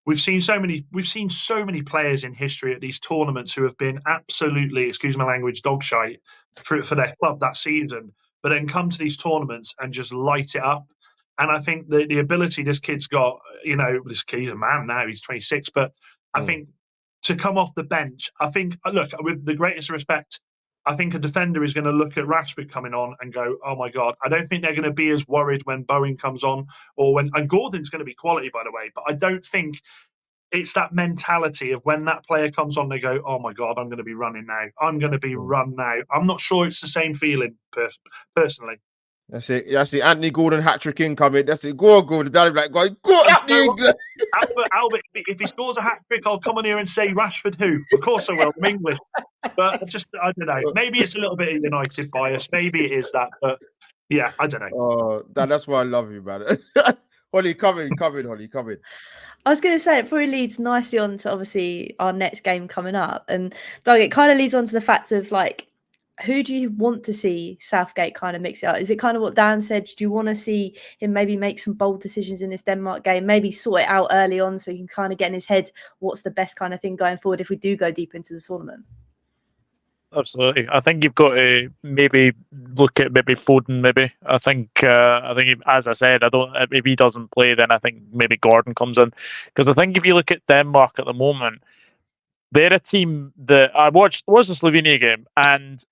We've seen so many players in history at these tournaments who have been absolutely, excuse my language, dog shite for their club that season, but then come to these tournaments and just light it up. And I think the ability this kid's got, this kid's a man now, he's 26, but I think to come off the bench, I think, look, with the greatest respect, I think a defender is going to look at Rashford coming on and go, oh my God. I don't think they're going to be as worried when Bowen comes on and Gordon's going to be quality, by the way, but I don't think it's that mentality of when that player comes on, they go, oh my God, I'm going to be running now. I'm going to be run now. I'm not sure it's the same feeling personally. That's it. Anthony Gordon hat-trick incoming. That's it. Go on, Gordon. Daddy like, go up the England. Albert, if he scores a hat-trick, I'll come on here and say Rashford who? Of course I will. I'm English. But I don't know. Maybe it's a little bit of United bias. Maybe it is that. But yeah, I don't know. Oh, that's why I love you, man. Holly, come in. I was going to say, it probably leads nicely on to obviously our next game coming up. And Doug, it kind of leads on to the fact of like, who do you want to see Southgate kind of mix it up? Is it kind of what Dan said? Do you want to see him maybe make some bold decisions in this Denmark game, maybe sort it out early on so he can kind of get in his head what's the best kind of thing going forward if we do go deep into the tournament? Absolutely. I think you've got to maybe look at maybe Foden. Maybe I think as I said, if he doesn't play, then I think maybe Gordon comes in, because I think if you look at Denmark at the moment, they're a team that I watched the Slovenia game, and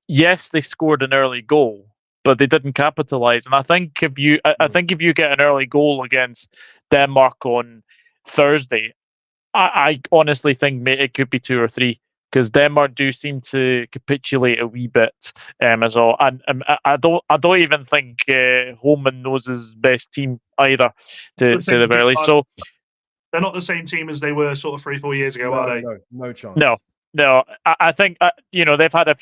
yes, they scored an early goal, but they didn't capitalize. And I think if you get an early goal against Denmark on Thursday, I honestly think it could be 2 or 3. Because Denmark do seem to capitulate a wee bit as well, and I don't even think Holman knows his best team either, to say the very least. So they're not the same team as they were sort of 3-4 years ago, are they? No chance. No. I think they've had a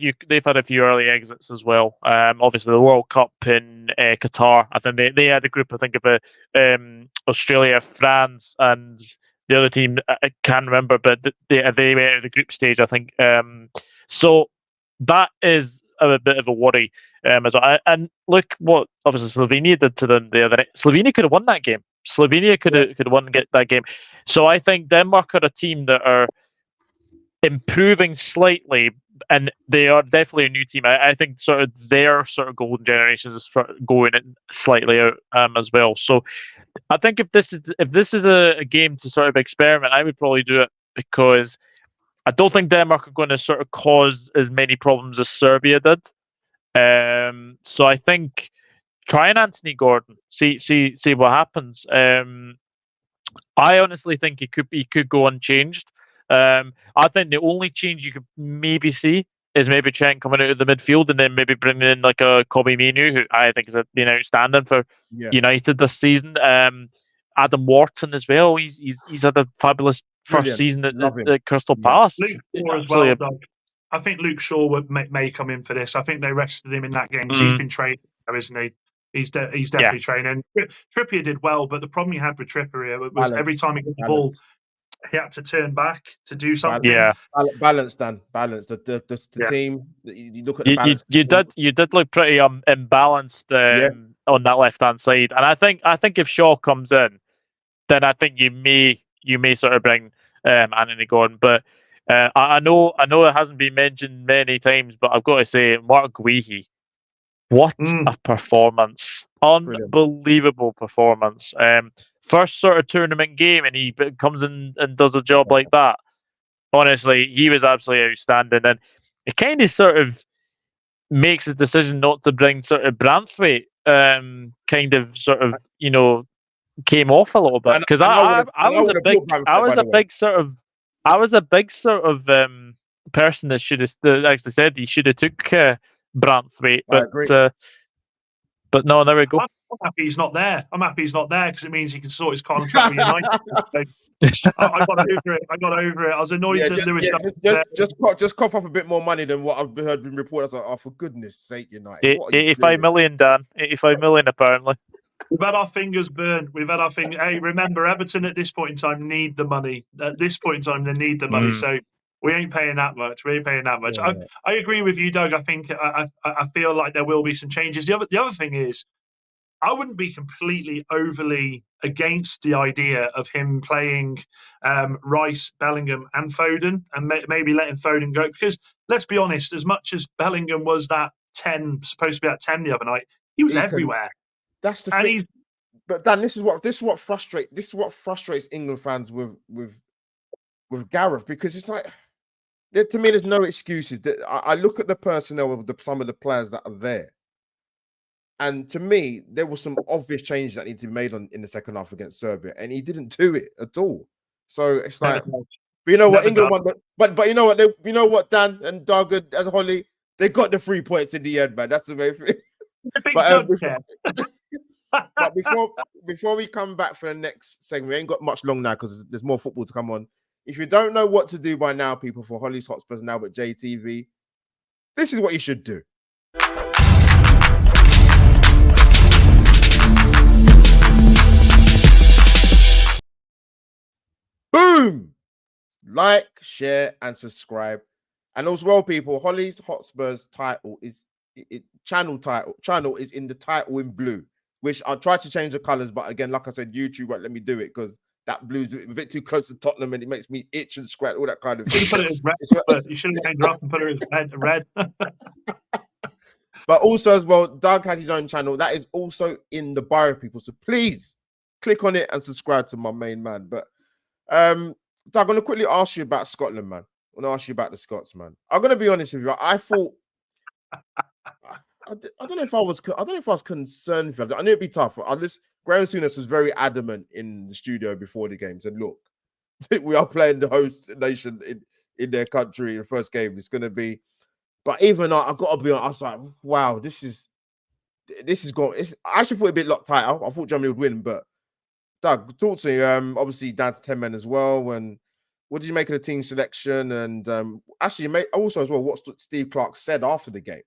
few early exits as well. Obviously the World Cup in Qatar. I think they had a group. I think of Australia, France, and the other team, I can't remember, but they went out of the group stage, I think. So that is a bit of a worry. As well. And look what obviously Slovenia did to them the other night. Slovenia could have won that game. Slovenia could have won that game. So I think Denmark are a team that are improving slightly, and they are definitely a new team. I think sort of their sort of golden generation is going slightly out as well. So I think if this is a game to sort of experiment, I would probably do it, because I don't think Denmark are going to sort of cause as many problems as Serbia did. So I think try an Anthony Gordon, see what happens. I honestly think he could go unchanged. I think the only change you could maybe see is maybe Trent coming out of the midfield and then maybe bringing in like a Kobe Minu, who I think has been outstanding for United this season. Adam Wharton as well. He's had a fabulous first season at Crystal Palace. Luke Shaw as well, Doug. I think Luke Shaw may come in for this. I think they rested him in that game because he's been training, isn't he? He's definitely training. Trippier did well, but the problem he had with Trippier was every time he got the ball, he had to turn back to do something. Balance, Dan. Balance. The team. You look at the balance. You did look pretty imbalanced on that left hand side, and I think if Shaw comes in, then I think you may sort of bring Anthony Gordon. But I know it hasn't been mentioned many times, but I've got to say, Mark Guehi, what a performance! Unbelievable performance. First sort of tournament game, and he comes in and does a job like that. Honestly, he was absolutely outstanding, and it kind of sort of makes a decision not to bring sort of Branthwaite. Kind of sort of came off a little bit because I was a big sort of person that should have actually said he should have took Branthwaite, but no, there we go. I'm happy he's not there. Because it means he can sort his contract with United. I got over it. I was annoyed that Lewis. Just cop up a bit more money than what I've heard been reported. I was like, oh, for goodness sake, United. 85 million, Dan. 85 million, apparently. We've had our fingers burned. Hey, remember, Everton at this point in time need the money. At this point in time, they need the money. So we ain't paying that much. Yeah. I agree with you, Doug. I think I feel like there will be some changes. The other thing is, I wouldn't be completely overly against the idea of him playing Rice, Bellingham, and Foden, and maybe letting Foden go. Because let's be honest, as much as Bellingham was that 10, supposed to be that 10 the other night, he was everywhere. That's the thing. But Dan, this is what frustrates England fans with Gareth, because it's like, to me, there's no excuses. I look at the personnel of some of the players that are there. And to me, there were some obvious changes that need to be made in the second half against Serbia, and he didn't do it at all. So it's like, but you know what, England won. But you know what, you know what, Dan and Doug and Holly, they got the 3 points in the end, man. That's the main thing. But before we come back for the next segment, we ain't got much long now because there's more football to come on. If you don't know what to do by now, people, for Holly's Hotspurs and AlbertJTV, this is what you should do. Boom! Like, share, and subscribe. And as well, people, Holly's Hotspurs title is channel is in the title in blue, which I tried to change the colors, but again, like I said, YouTube won't let me do it because that blue's a bit too close to Tottenham and it makes me itch and scratch, all that kind of thing. You should have changed it up and put it as red. But also as well, Doug has his own channel that is also in the bio, people. So please click on it and subscribe to my main man. But Doug, I'm going to quickly ask you about Scotland, man. I want to ask you about the Scots, man. I'm going to be honest with you. I thought, I don't know if I was concerned for it. I knew it'd be tough. Graham Souness was very adamant in the studio before the game. Said, "Look, we are playing the host nation in their country in the first game. It's going to be." But even though I've got to be honest, I was like, "Wow, this is going." I actually thought it'd be a lot tighter. I thought Germany would win, but Doug, talk to me. Obviously, down to 10 men as well. And what did you make of the team selection? And actually, also as well, what Steve Clarke said after the game.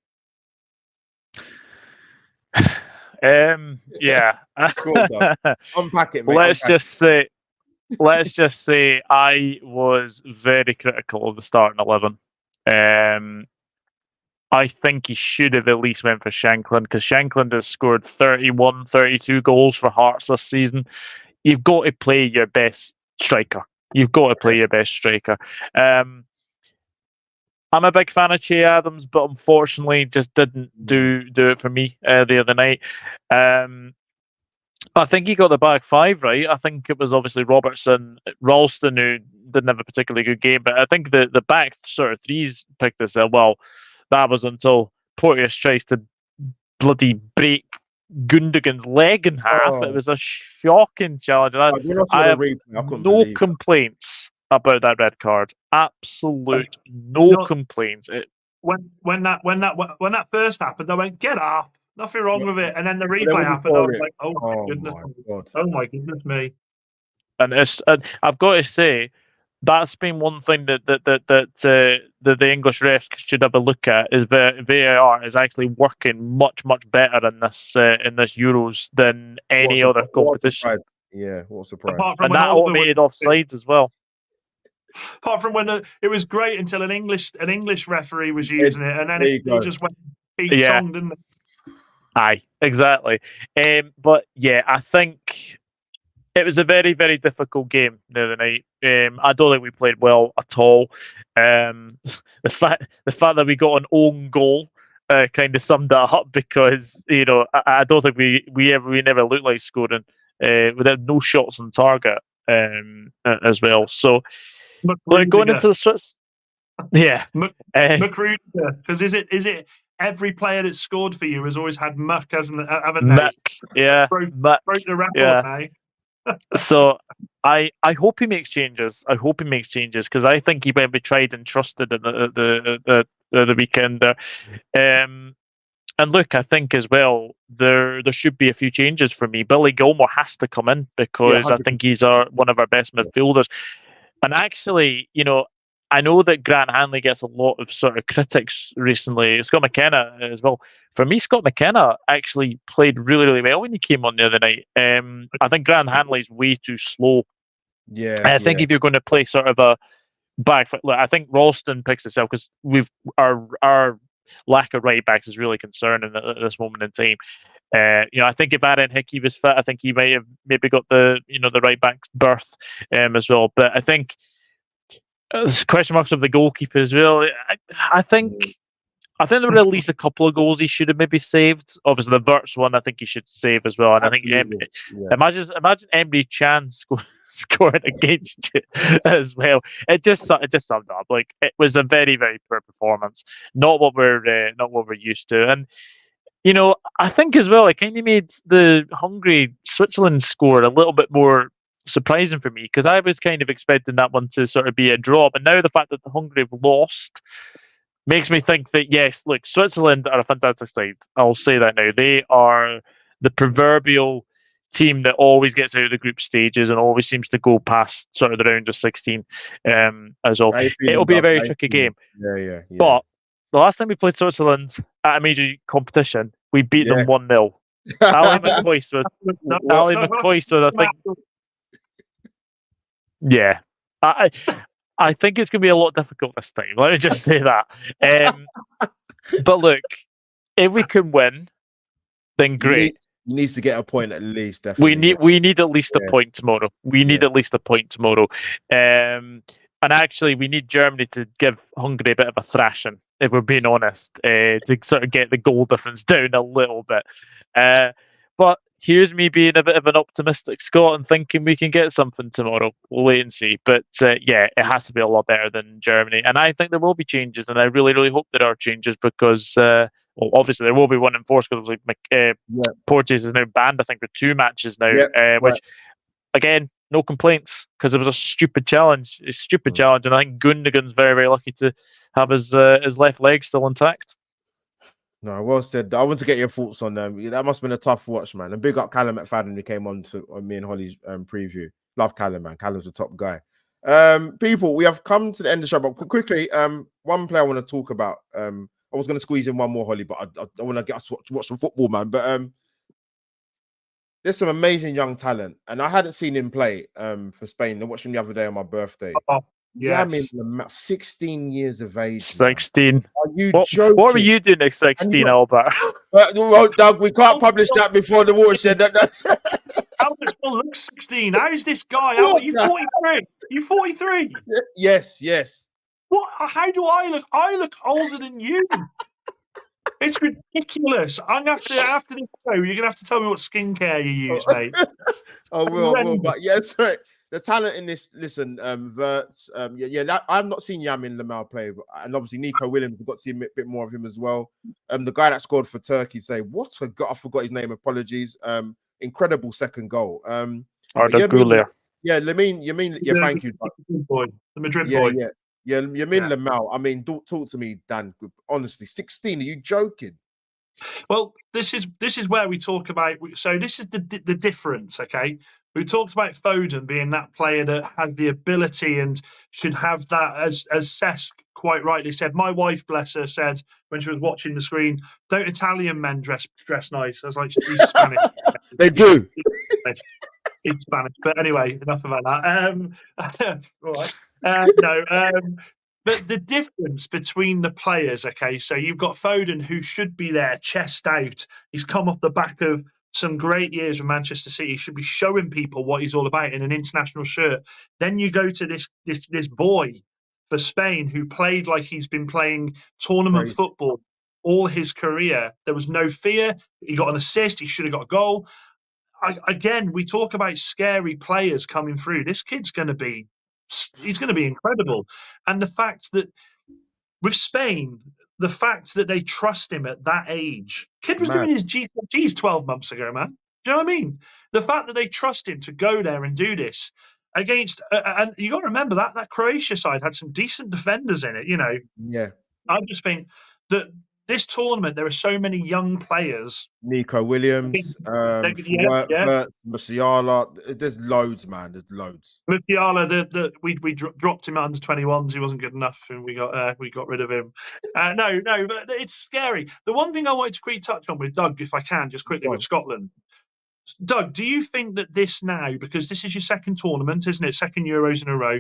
Yeah. Unpack it, mate. Let's just say I was very critical of the starting 11. I think he should have at least went for Shankland, because Shankland has scored 31, 32 goals for Hearts this season. You've got to play your best striker. I'm a big fan of Che Adams, but unfortunately just didn't do it for me the other night. I think he got the back five right. I think it was obviously Robertson, Ralston, who didn't have a particularly good game, but I think the back sort of threes picked this up well. That was until Porteous tries to bloody break Gundogan's leg in half. Oh. It was a shocking challenge. I have no complaints about that red card. Absolute no complaints. when that first happened, I went, get up, nothing wrong with it. And then the then replay when you happened, I saw was it, like, oh my goodness, God. oh my goodness me. And I've got to say, that's been one thing that the English refs should have a look at, is VAR is actually working much better in this Euros than any other competition. Yeah, what a surprise. Apart from And when that Oliver automated offsides as well. Apart from when it was great until an English referee was using it, and then it just went Pete Tong, didn't it? Aye, exactly. But yeah, I think it was a very, very difficult game the other night. I don't think we played well at all. The fact that we got an own goal kind of summed that up, because I don't think we never looked like scoring. We had no shots on target as well. So going into the Swiss, yeah, McRudiger, because is it every player that's scored for you has always had Muck, haven't they? Muck, yeah, broke the record now. So I hope he makes changes. I hope he makes changes, because I think he went be tried and trusted at the weekend there. And look, I think as well there should be a few changes for me. Billy Gilmore has to come in, because I think he's one of our best midfielders. And actually, I know that Grant Hanley gets a lot of sort of critics recently. Scott McKenna as well. For me, Scott McKenna actually played really, really well when he came on the other night. I think Grant Hanley's way too slow. Yeah. And I think if you're going to play sort of a back foot, I think Ralston picks itself, because our lack of right backs is really concerning at this moment in time. I think if Aaron Hickey was fit, I think he might have maybe got the right back's berth as well. But I think question marks of the goalkeeper as well. I think there were at least a couple of goals he should have maybe saved. Obviously, the Wirtz one I think he should save as well. And Absolutely. I think imagine Emre Can scoring against you as well. It just summed up. Like, it was a very, very poor performance. Not what we're used to. And I think as well, it kind of made the Hungary-Switzerland score a little bit more surprising for me, because I was kind of expecting that one to sort of be a draw. But now the fact that the Hungary have lost makes me think that, yes, look, Switzerland are a fantastic side. I'll say that now. They are the proverbial team that always gets out of the group stages and always seems to go past sort of the round of 16 as well. It'll be a very tricky game. Yeah. But the last time we played Switzerland at a major competition, we beat them 1-0. Ali McCoist was, I think. Yeah. I think it's going to be a lot difficult this time. Let me just say that. But look, if we can win, then great. He needs to get a point at least. Definitely. We need at least a point tomorrow. We need at least a point tomorrow. And actually, we need Germany to give Hungary a bit of a thrashing, if we're being honest, to sort of get the goal difference down a little bit. But here's me being a bit of an optimistic Scot and thinking we can get something tomorrow. We'll wait and see. But it has to be a lot better than Germany. And I think there will be changes, and I really, really hope there are changes, because obviously there will be one enforced, because Portuguese is now banned, I think, for 2 matches now, which, again, no complaints, because it was a stupid challenge. And I think Gundogan's very, very lucky to have his left leg still intact. No, well said. I want to get your thoughts on them. That must have been a tough watch, man. And big up Callum McFadden, who came on me and Holly's preview. Love Callum, man. Callum's the top guy. People, we have come to the end of the show, but quickly, one player I want to talk about. I was going to squeeze in one more, Holly, but I want to get us to watch some football, man. But there's some amazing young talent, and I hadn't seen him play for Spain. I watched him the other day on my birthday. Yeah, I mean, 16 years of age. 16. Man. Are you joking? What were you doing at 16, Albert? Well, Doug, we can't publish that before the watershed. Albert still looks 16. How's this guy? Albert, you 43? You 43? Yes. What? How do I look? I look older than you. It's ridiculous. I'm gonna have to, after this show, you're gonna have to tell me what skincare you use, mate. I will. But sorry. The talent in this, listen, Wirtz, I've not seen Yamin Lamel play, and obviously Nico Williams, we've got to see a bit more of him as well. The guy that scored for Turkey, I forgot his name, apologies. Incredible second goal. Arda Güler. Thank you. The Madrid boy. Yeah, Yamin Lamau. I mean, talk to me, Dan. Honestly, 16. Are you joking? Well, this is where we talk about. So this is the difference. Okay, we talked about Foden being that player that has the ability and should have that, as Cesc quite rightly said. My wife, bless her, said when she was watching the screen, "Don't Italian men dress nice?" I was like, "He's Spanish." They do. He's Spanish, but anyway, enough about that. All right. But the difference between the players, okay, so you've got Foden, who should be there, chest out. He's come off the back of some great years with Manchester City. He should be showing people what he's all about in an international shirt. Then you go to this boy for Spain who played like he's been playing tournament football all his career. There was no fear. He got an assist. He should have got a goal. Again, we talk about scary players coming through. This kid's going to be incredible. And the fact that with Spain, the fact that they trust him at that age, kid was doing his G's 12 months ago, man. Do you know what I mean? The fact that they trust him to go there and do this against, and you got to remember that Croatia side had some decent defenders in it. You know, I just think that this tournament, there are so many young players. Nico Williams, Musiala. There's loads, man. There's loads. Musiala, we dropped him at under 21s. He wasn't good enough, and we got rid of him. No, but it's scary. The one thing I wanted to quickly touch on with Doug, if I can, just quickly with Scotland. Doug, do you think that this now, because this is your second tournament, isn't it? Second Euros in a row.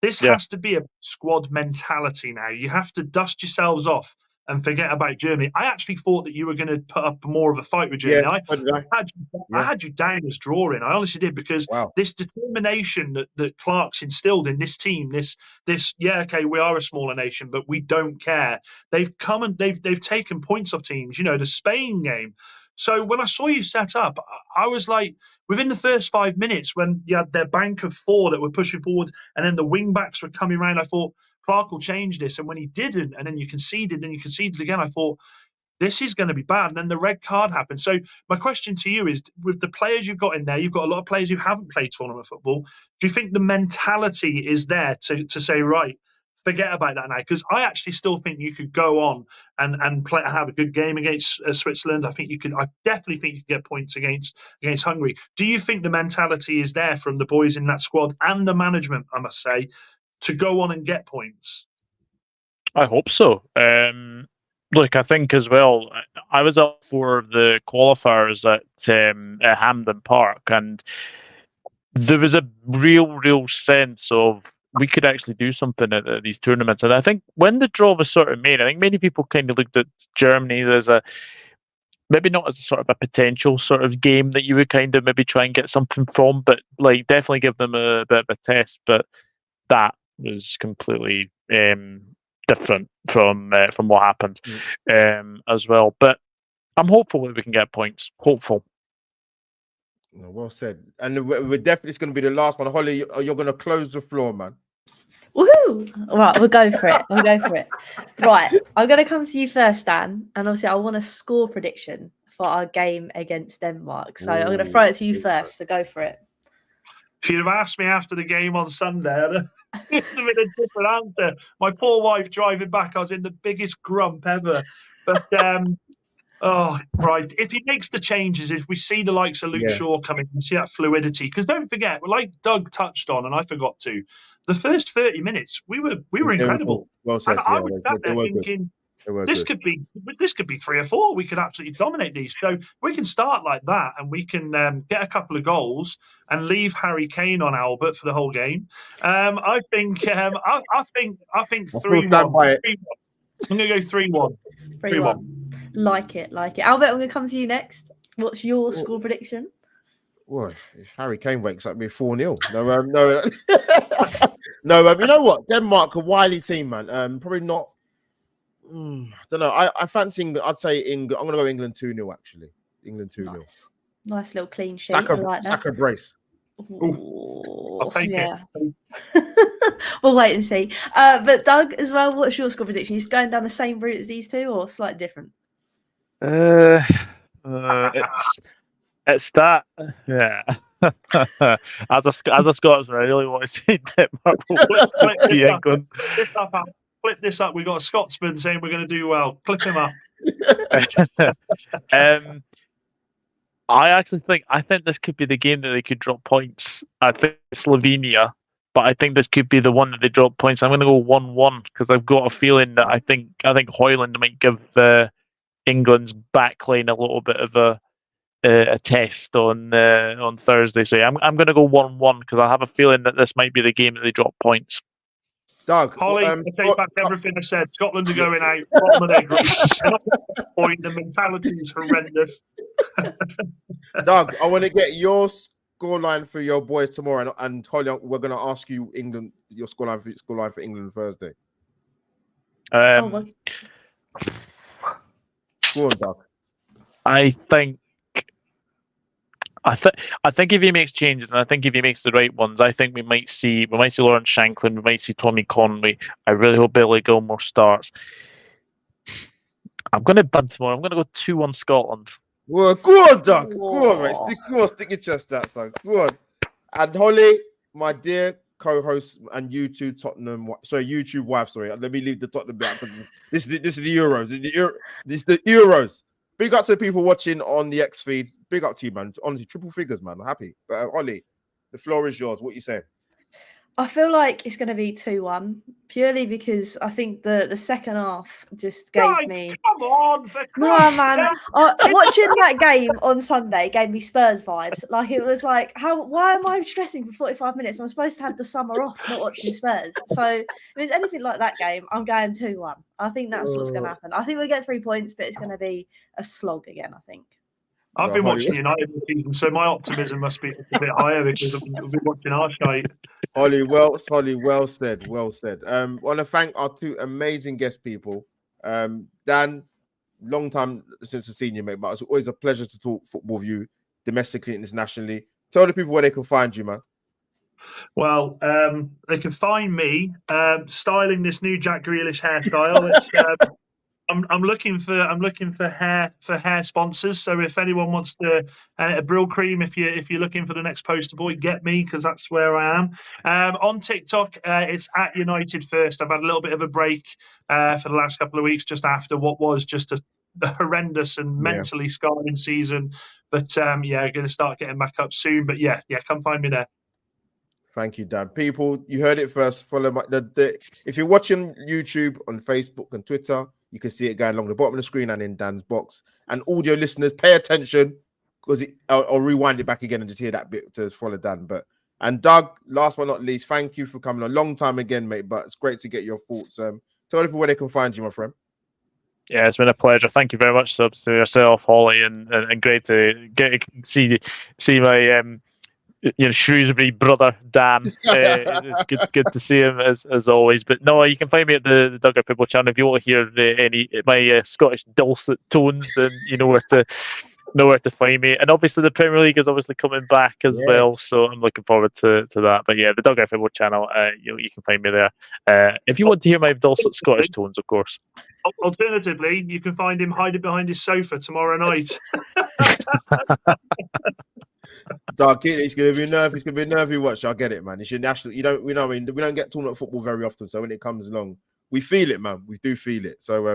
This has to be a squad mentality now. You have to dust yourselves off and forget about Germany. I actually thought that you were going to put up more of a fight with Germany. I had you down as drawing. I honestly did, because this determination that Clark's instilled in this team, this okay, we are a smaller nation, but we don't care. They've come and they've taken points off teams. You know, the Spain game. So when I saw you set up, I was like, within the first 5 minutes, when you had their bank of four that were pushing forward, and then the wing backs were coming around, I thought, Clark will change this. And when he didn't, and then you conceded again, I thought, this is going to be bad. And then the red card happened. So my question to you is, with the players you've got in there, you've got a lot of players who haven't played tournament football. Do you think the mentality is there to say, right, forget about that now? Because I actually still think you could go on and have a good game against Switzerland. I definitely think you could get points against Hungary. Do you think the mentality is there from the boys in that squad and the management, I must say, to go on and get points? I hope so. Look, I think as well, I was up for the qualifiers at Hampden Park, and there was a real sense of we could actually do something at these tournaments. And I think when the draw was sort of made, I think many people kind of looked at Germany as maybe not as a sort of a potential sort of game that you would kind of maybe try and get something from, but like definitely give them a bit of a test. But that was completely different from what happened as well. But I'm hopeful that we can get points. Hopeful. Well said. And we're definitely going to be the last one. Holly, you're going to close the floor, man. Woohoo! All right, we'll go for it. Right, I'm going to come to you first, Dan. And obviously, I want a score prediction for our game against Denmark. So I'm going to throw it to you first. So go for it. If you'd have asked me after the game on Sunday, it would have been a different answer. My poor wife driving back, I was in the biggest grump ever. But oh, right. If he makes the changes, if we see the likes of Luke Shaw coming, and see that fluidity, because don't forget, like Doug touched on, and I forgot to, the first 30 minutes we were incredible. Well said. And I was sat there thinking, this could be 3 or 4. We could absolutely dominate these. So we can start like that, and we can get a couple of goals and leave Harry Kane on Albert for the whole game. I think 3-1. I'm going to go 3-1. 3-1. Like it. Albert, I'm going to come to you next. What's your score prediction? Well, if Harry Kane wakes up, it'll be 4-0. No. No, you know what? Denmark, a wily team, man. Probably not. I don't know. I fancy England. I'd say England. I'm going to go England 2-0, actually. England 2-0. Nice little clean sheet. I like that. Saka brace. I'll take it. We'll wait and see. But Doug, as well, what's your score prediction? He's going down the same route as these two, or slightly different? It's that. Yeah. As a Scotsman, I really want to see Denmark will beat England. Flip this up. We've got a Scotsman saying we're going to do well. Clip him up. I think this could be the game that they could drop points. I think Slovenia, but I think this could be the one that they drop points. I'm going to go 1-1 because I've got a feeling that I think Hoyland might give England's backline a little bit of a test on Thursday. So yeah, I'm going to go 1-1 because I have a feeling that this might be the game that they drop points. Doug, Holly, I take back everything I said. Scotland are going out. Bottom of their group. Point. The mentality is horrendous. Doug, I want to get your scoreline for your boys tomorrow, and Holly, we're going to ask you your scoreline for England Thursday. Well. Go on, Doug. I think if he makes changes, and I think if he makes the right ones, I think we might see Lawrence Shankland, we might see Tommy Conway. I really hope Billy Gilmore starts. I'm going to bid tomorrow. I'm going to go 2-1 Scotland. Well, go on, Doug. Go on, mate. Stick your chest out, son. Go on. And Holly, my dear co-host and YouTube wife. Sorry, let me leave the Tottenham bit out. This is the Euros. This is the Euros. Big up to the people watching on the X feed. Big up to you, man. Honestly, triple figures, man. I'm happy. But Ollie, the floor is yours. What are you saying? I feel like it's going to be 2-1 purely because I think the second half just gave me. Come on, no, man. Watching that game on Sunday gave me Spurs vibes. Like it was like, why am I stressing for 45 minutes? I'm supposed to have the summer off, not watching Spurs. So if it's anything like that game, I'm going 2-1. I think that's what's going to happen. I think we'll get 3 points, but it's going to be a slog again, I think. I've been watching United this season, so my optimism must be a bit higher because I've been watching our shite. Ollie, well said. I want to thank our 2 amazing guest people. Dan, long time since a senior mate, but it's always a pleasure to talk football with you domestically and internationally. Tell the people where they can find you, man. Well, they can find me styling this new Jack Grealish hairstyle. It's I'm looking for hair sponsors. So if anyone wants a Brill cream, if you're looking for the next poster boy, get me because that's where I am. On TikTok, it's at United First. I've had a little bit of a break for the last couple of weeks, just after what was just a horrendous and mentally scarring season. But going to start getting back up soon. But yeah, come find me there. Thank you, Dan. People, you heard it first. Follow if you're watching YouTube on Facebook and Twitter, you can see it going along the bottom of the screen and in Dan's box. And audio listeners, pay attention because I'll rewind it back again and just hear that bit to follow Dan. And Doug, last but not least, thank you for coming. A long time again, mate, but it's great to get your thoughts. Tell people where they can find you, my friend. Yeah, it's been a pleasure. Thank you very much, subs, to yourself, Holly, and great to see my Shrewsbury brother Dan. It's good to see him as always. But no, you can find me at the Duggar Football channel. If you want to hear my Scottish dulcet tones, then you know where to find me. And obviously the Premier League is obviously coming back as well, so I'm looking forward to that. But yeah, the Duggar Football channel, you can find me there. If you want to hear my dulcet Scottish tones, of course. Alternatively, you can find him hiding behind his sofa tomorrow night. Doug, it's gonna be nervy. It's gonna be a nervy watch. I get it, man. It's your national. We don't get tournament football very often. So when it comes along, we feel it, man. We do feel it. So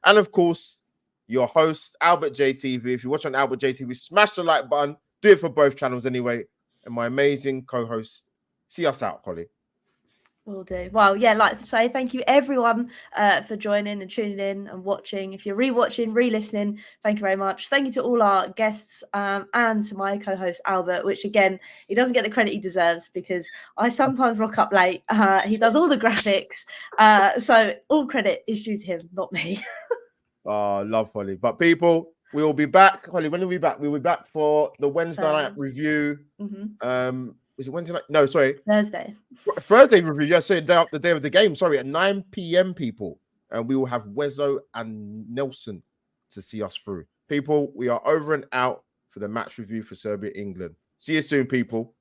and of course, your host AlbertJTV. If you watch on AlbertJTV, smash the like button. Do it for both channels anyway. And my amazing co-host. See us out, Holly. Will do. Well, yeah, like to say thank you everyone for joining and tuning in and watching. If you're re-watching, re-listening, thank you very much. Thank you to all our guests and to my co-host Albert, which again, he doesn't get the credit he deserves because I sometimes rock up late. He does all the graphics. So all credit is due to him, not me. Oh, love Holly. But people, we will be back. Holly, when will we be back? We'll be back for the Wednesday night review. Mm-hmm. Is it Wednesday night? No, sorry. Thursday review. Yeah, sorry, the day of the game. Sorry, at 9 p.m. people. And we will have Wezzo and Nelson to see us through. People, we are over and out for the match review for Serbia, England. See you soon, people.